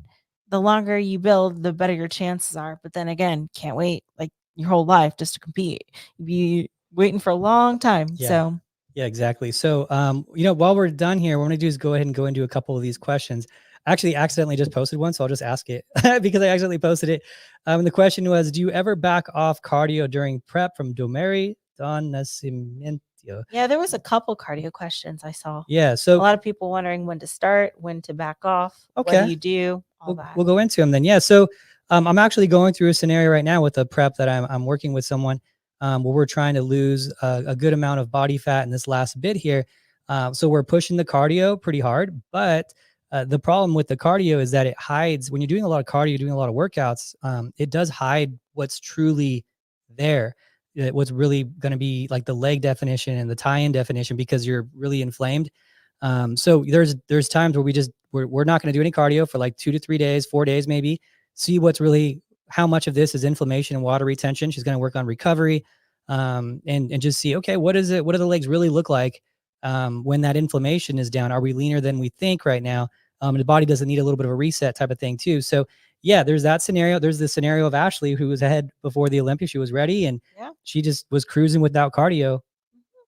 the longer you build, the better your chances are. But then again, can't wait like your whole life just to compete. You'd be waiting for a long time. Yeah. So yeah, exactly. So, while we're done here, what I'm going to do is go ahead and go into a couple of these questions. I actually accidentally just posted one, so I'll just ask it because I accidentally posted it. The question was, do you ever back off cardio during prep? From Domeri Don Nascimento. Yeah, there was a couple cardio questions I saw. Yeah. So a lot of people wondering when to start, when to back off. Okay. What do you do? All that. We'll go into them then. Yeah. So I'm actually going through a scenario right now with a prep that I'm working with someone, where we're trying to lose a good amount of body fat in this last bit here. So we're pushing the cardio pretty hard, but the problem with the cardio is that it hides when you're doing a lot of cardio, doing a lot of workouts. It does hide what's truly there, what's really going to be like the leg definition and the tie-in definition, because you're really inflamed. So there's times where we're not going to do any cardio for like 2 to 3 days, 4 days maybe. See what's really how much of this is inflammation and water retention. She's going to work on recovery, and just see, okay, what is it? What do the legs really look like when that inflammation is down? Are we leaner than we think right now? The body doesn't need a little bit of a reset type of thing too. So yeah, there's that scenario. There's the scenario of Ashley, who was ahead before the Olympia. She was ready, and Yeah. she just was cruising without cardio.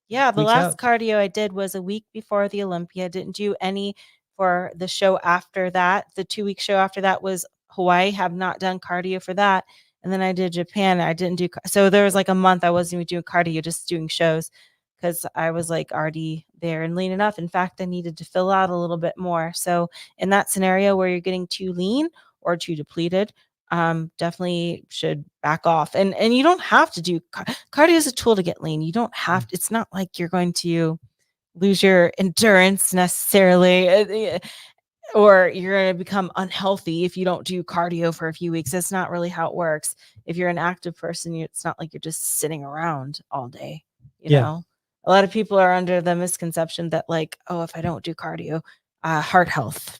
Yeah, the Weeks last out. cardio I did was a week before the Olympia. Didn't do any for the show after that. The 2-week show after that was Hawaii. Have not done cardio for that. And then I did Japan. I didn't do so there was like a month I wasn't even doing cardio, just doing shows because I was like already there and lean enough. In fact, I needed to fill out a little bit more. So in that scenario where you're getting too lean or too depleted, definitely should back off. And you don't have to do cardio is a tool to get lean. You don't have to, it's not like you're going to lose your endurance necessarily, or you're going to become unhealthy if you don't do cardio for a few weeks. That's not really how it works. If you're an active person, it's not like you're just sitting around all day, you Yeah. know. A lot of people are under the misconception that like, oh, if I don't do cardio, heart health,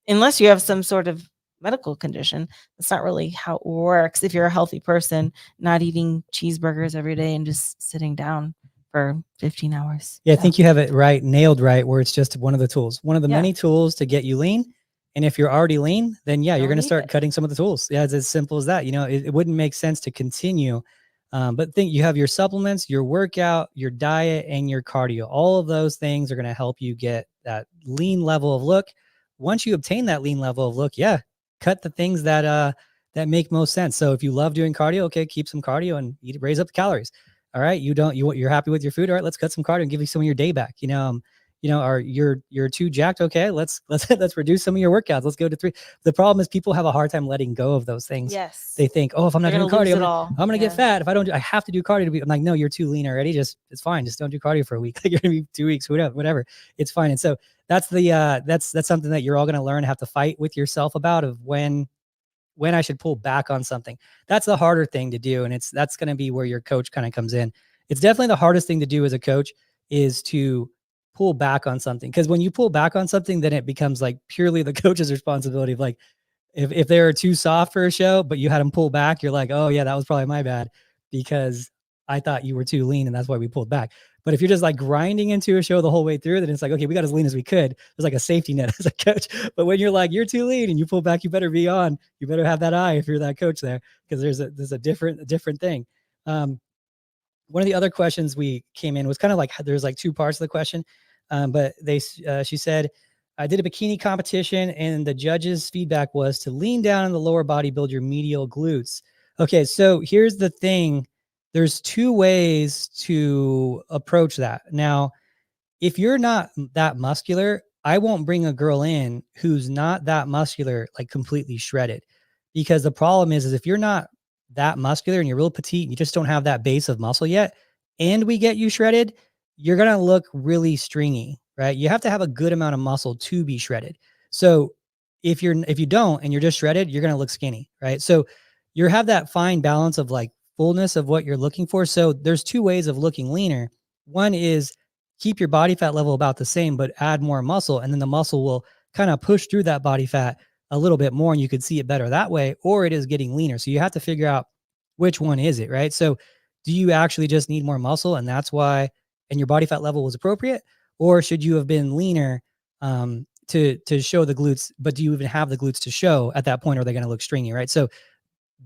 unless you have some sort of medical condition, that's not really how it works. If you're a healthy person, not eating cheeseburgers every day and just sitting down for 15 hours. Yeah, I think you have it right, nailed right, where it's just one of the tools, one of the Yeah. many tools to get you lean. And if you're already lean, then yeah, you're Don't going to need start it. cutting some of the tools. Yeah, it's as simple as that. It wouldn't make sense to continue. But think you have your supplements, your workout, your diet, and your cardio. All of those things are going to help you get that lean level of look. Once you obtain that lean level of look, yeah, cut the things that make most sense. So if you love doing cardio, okay, keep some cardio and raise up the calories. All right, you're happy with your food. All right, let's cut some cardio and give you some of your day back. Or you're too jacked. Okay, let's let's reduce some of your workouts. Let's go to 3. The problem is people have a hard time letting go of those things. Yes. They think, oh, if I'm not They're doing gonna lose cardio, it all. I'm gonna Yeah. get fat. If I don't do, I have to do cardio to be. I'm like, no, you're too lean already. It's fine. Just don't do cardio for a week. You're gonna be 2 weeks, whatever. It's fine. And so that's that's something that you're all gonna learn, have to fight with yourself about, of when I should pull back on something. That's the harder thing to do. And that's going to be where your coach kind of comes in. It's definitely the hardest thing to do as a coach, is to pull back on something. Because when you pull back on something, then it becomes like purely the coach's responsibility of like, if they were too soft for a show, but you had them pull back, you're like, oh yeah, that was probably my bad, because I thought you were too lean and that's why we pulled back. But if you're just like grinding into a show the whole way through, then it's like, okay, we got as lean as we could. There's like a safety net as a coach. But when you're like, you're too lean and you pull back, you better be on. You better have that eye if you're that coach there, because there's a different thing. One of the other questions we came in was kind of like, there's like 2 parts of the question, but she said, I did a bikini competition and the judges' feedback was to lean down in the lower body, build your medial glutes. Okay, so here's the thing. There's 2 ways to approach that. Now, if you're not that muscular, I won't bring a girl in who's not that muscular, like completely shredded. Because the problem is if you're not that muscular and you're real petite and you just don't have that base of muscle yet, and we get you shredded, you're going to look really stringy, right? You have to have a good amount of muscle to be shredded. So if you don't and you're just shredded, you're going to look skinny, right? So you have that fine balance of like fullness of what you're looking for. So there's 2 ways of looking leaner. One is keep your body fat level about the same, but add more muscle. And then the muscle will kind of push through that body fat a little bit more and you could see it better that way, or it is getting leaner. So you have to figure out which one is it, right? So do you actually just need more muscle and that's why, and your body fat level was appropriate? Or should you have been leaner to show the glutes, but do you even have the glutes to show at that point? Or are they going to look stringy, right? So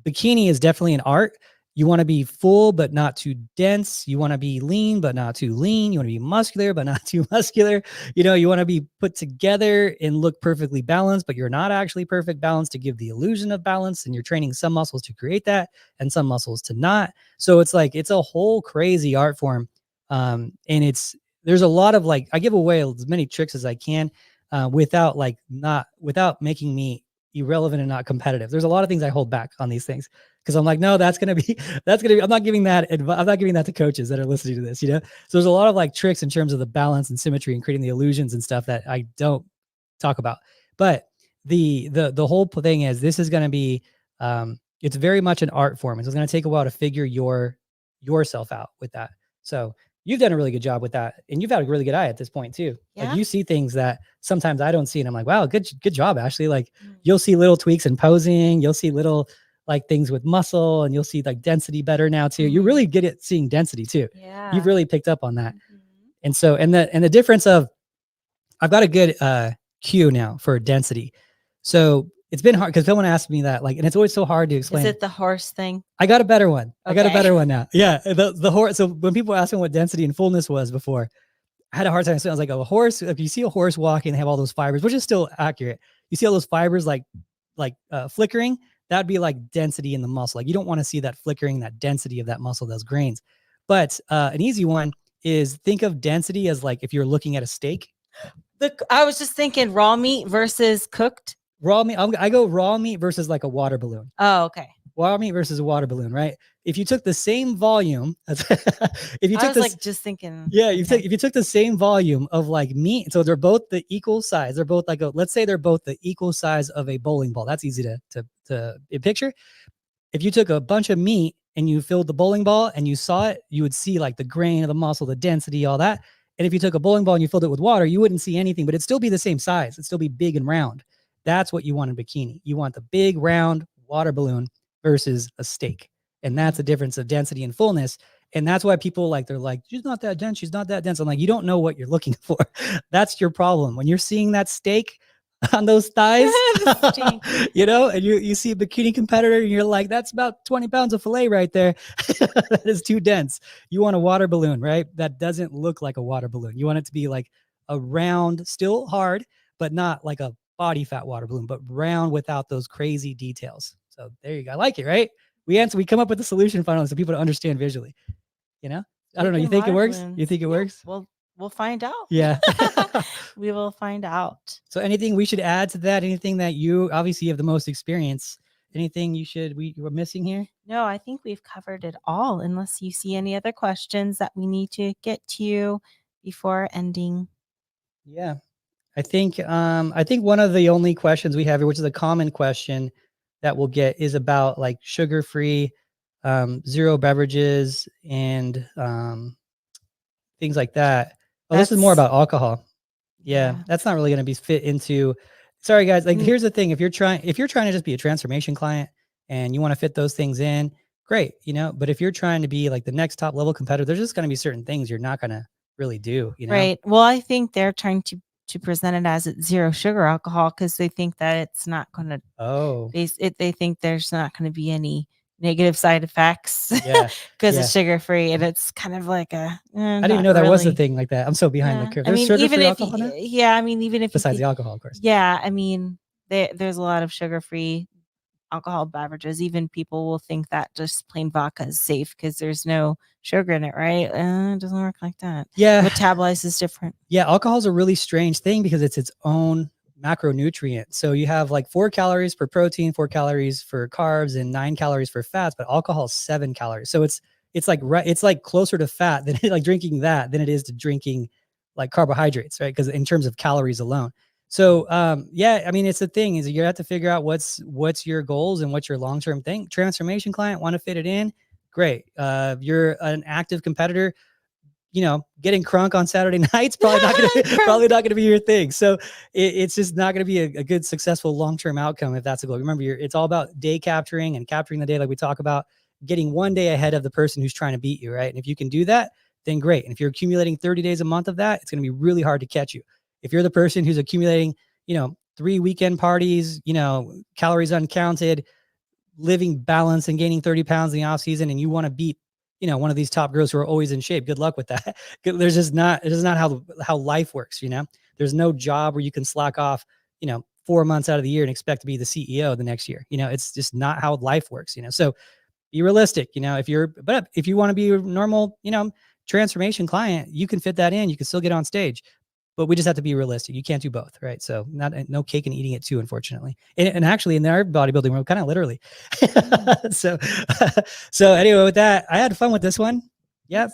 bikini is definitely an art. You want to be full, but not too dense. You want to be lean, but not too lean. You want to be muscular, but not too muscular. You want to be put together and look perfectly balanced, but you're not actually perfect balanced to give the illusion of balance. And you're training some muscles to create that and some muscles to not. So it's like, it's a whole crazy art form. And there's a lot of like, I give away as many tricks as I can without making me irrelevant and not competitive. There's a lot of things I hold back on these things because I'm like, no, that's gonna be I'm not giving that I'm not giving that to coaches that are listening to this, So there's a lot of like tricks in terms of the balance and symmetry and creating the illusions and stuff that I don't talk about. But the whole thing is this is gonna be it's very much an art form. It's gonna take a while to figure yourself out with that. So you've done a really good job with that, and you've had a really good eye at this point too. Yeah. Like you see things that sometimes I don't see, and I'm like, wow, good job, Ashley. Like you'll see little tweaks in posing, you'll see little like things with muscle, and you'll see like density better now too. You're really good at seeing density too. Yeah. You've really picked up on that. And so, and the difference of, I've got a good cue now for density. So it's been hard because someone asked me that, like, and it's always so hard to explain. Is it the horse thing? I got a better one. Okay. I got a better one now. Yeah. The horse. So when people ask me what density and fullness was before, I had a hard time. So I was like, a horse, if you see a horse walking, they have all those fibers, which is still accurate. You see all those fibers like flickering, that'd be like density in the muscle. Like you don't want to see that flickering, that density of that muscle, those grains. But an easy one is think of density as like if you're looking at a steak. I was just thinking raw meat versus cooked. Raw meat. I go raw meat versus like a water balloon. Oh, okay. Raw meat versus a water balloon, right? If you took the same volume, if you took like just thinking, yeah, if you took the same volume of like meat, so they're both the equal size. They're both like let's say they're both the equal size of a bowling ball. That's easy to picture. If you took a bunch of meat and you filled the bowling ball and you saw it, you would see like the grain of the muscle, the density, all that. And if you took a bowling ball and you filled it with water, you wouldn't see anything, but it'd still be the same size. It'd still be big and round. That's what you want in bikini. You want the big round water balloon versus a steak. And that's the difference of density and fullness. And that's why people they're like, she's not that dense. She's not that dense. I'm like, you don't know what you're looking for. That's your problem. When you're seeing that steak on those thighs, and you see a bikini competitor and you're like, that's about 20 pounds of filet right there. That is too dense. You want a water balloon, right? That doesn't look like a water balloon. You want it to be like a round, still hard, but not like a body fat water balloon, but round without those crazy details. So there you go. I like it, right? We come up with a solution finally so people to understand visually. I don't know. You think it works? You think it works? Well, we'll find out. Yeah. We will find out. So anything we should add to that? Anything that you obviously have the most experience? Anything we were missing here? No, I think we've covered it all, unless you see any other questions that we need to get to before ending. Yeah. I think one of the only questions we have here, which is a common question that we'll get, is about like sugar-free, zero beverages and things like that. Oh, this is more about alcohol. Yeah, that's not really going to be fit into. Sorry, guys. Like, here's the thing: if you're trying to just be a transformation client and you want to fit those things in, great, But if you're trying to be like the next top level competitor, there's just going to be certain things you're not going to really do. Right. Well, I think they're trying to present it as it's zero sugar alcohol because they think that it's not going to. Oh. They think there's not going to be any negative side effects. Yeah. Because it's sugar free, and it's kind of like a. I didn't even know there was a thing like that. I'm so behind the curve. There's sugar-free alcohol now? Yeah, I mean, even if besides the alcohol, of course. Yeah, I mean, there's a lot of sugar-free alcohol beverages. Even people will think that just plain vodka is safe because there's no sugar in it, right? It doesn't work like that. Yeah, metabolized is different. Yeah, alcohol is a really strange thing because it's its own macronutrient. So you have like 4 calories per protein, 4 calories for carbs, and 9 calories for fats. But alcohol is 7 calories. So it's like closer to fat than like drinking that than it is to drinking like carbohydrates, right? Because in terms of calories alone. So yeah, I mean, it's the thing is you have to figure out what's your goals and what's your long-term thing. Transformation client, want to fit it in? Great. You're an active competitor, getting crunk on Saturday nights probably not gonna be your thing. So it's just not gonna be a good, successful long-term outcome if that's the goal. Remember, it's all about day capturing and capturing the day, like we talk about, getting one day ahead of the person who's trying to beat you, right? And if you can do that, then great. And if you're accumulating 30 days a month of that, it's gonna be really hard to catch you. If you're the person who's accumulating, 3 weekend parties, calories uncounted, living balance and gaining 30 pounds in the off season, and you want to beat, one of these top girls who are always in shape, good luck with that. There's just not, it is not how life works. There's no job where you can slack off, 4 months out of the year and expect to be the CEO the next year. It's just not how life works, so be realistic, if you want to be a normal, transformation client, you can fit that in, you can still get on stage. but we just have to be realistic. You can't do both, right? So no cake and eating it too, unfortunately. And actually, in our bodybuilding world, kind of literally. so, so anyway, with that, I had fun with this one. Yep,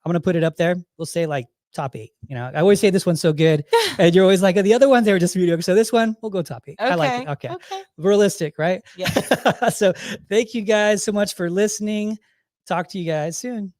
I'm gonna put it up there. We'll say like top 8. You know, I always say this one's so good, and you're always like, the other ones they were just mediocre. So this one, we'll go top 8. Okay. I like it. Okay. Realistic, right? Yeah. So thank you guys so much for listening. Talk to you guys soon.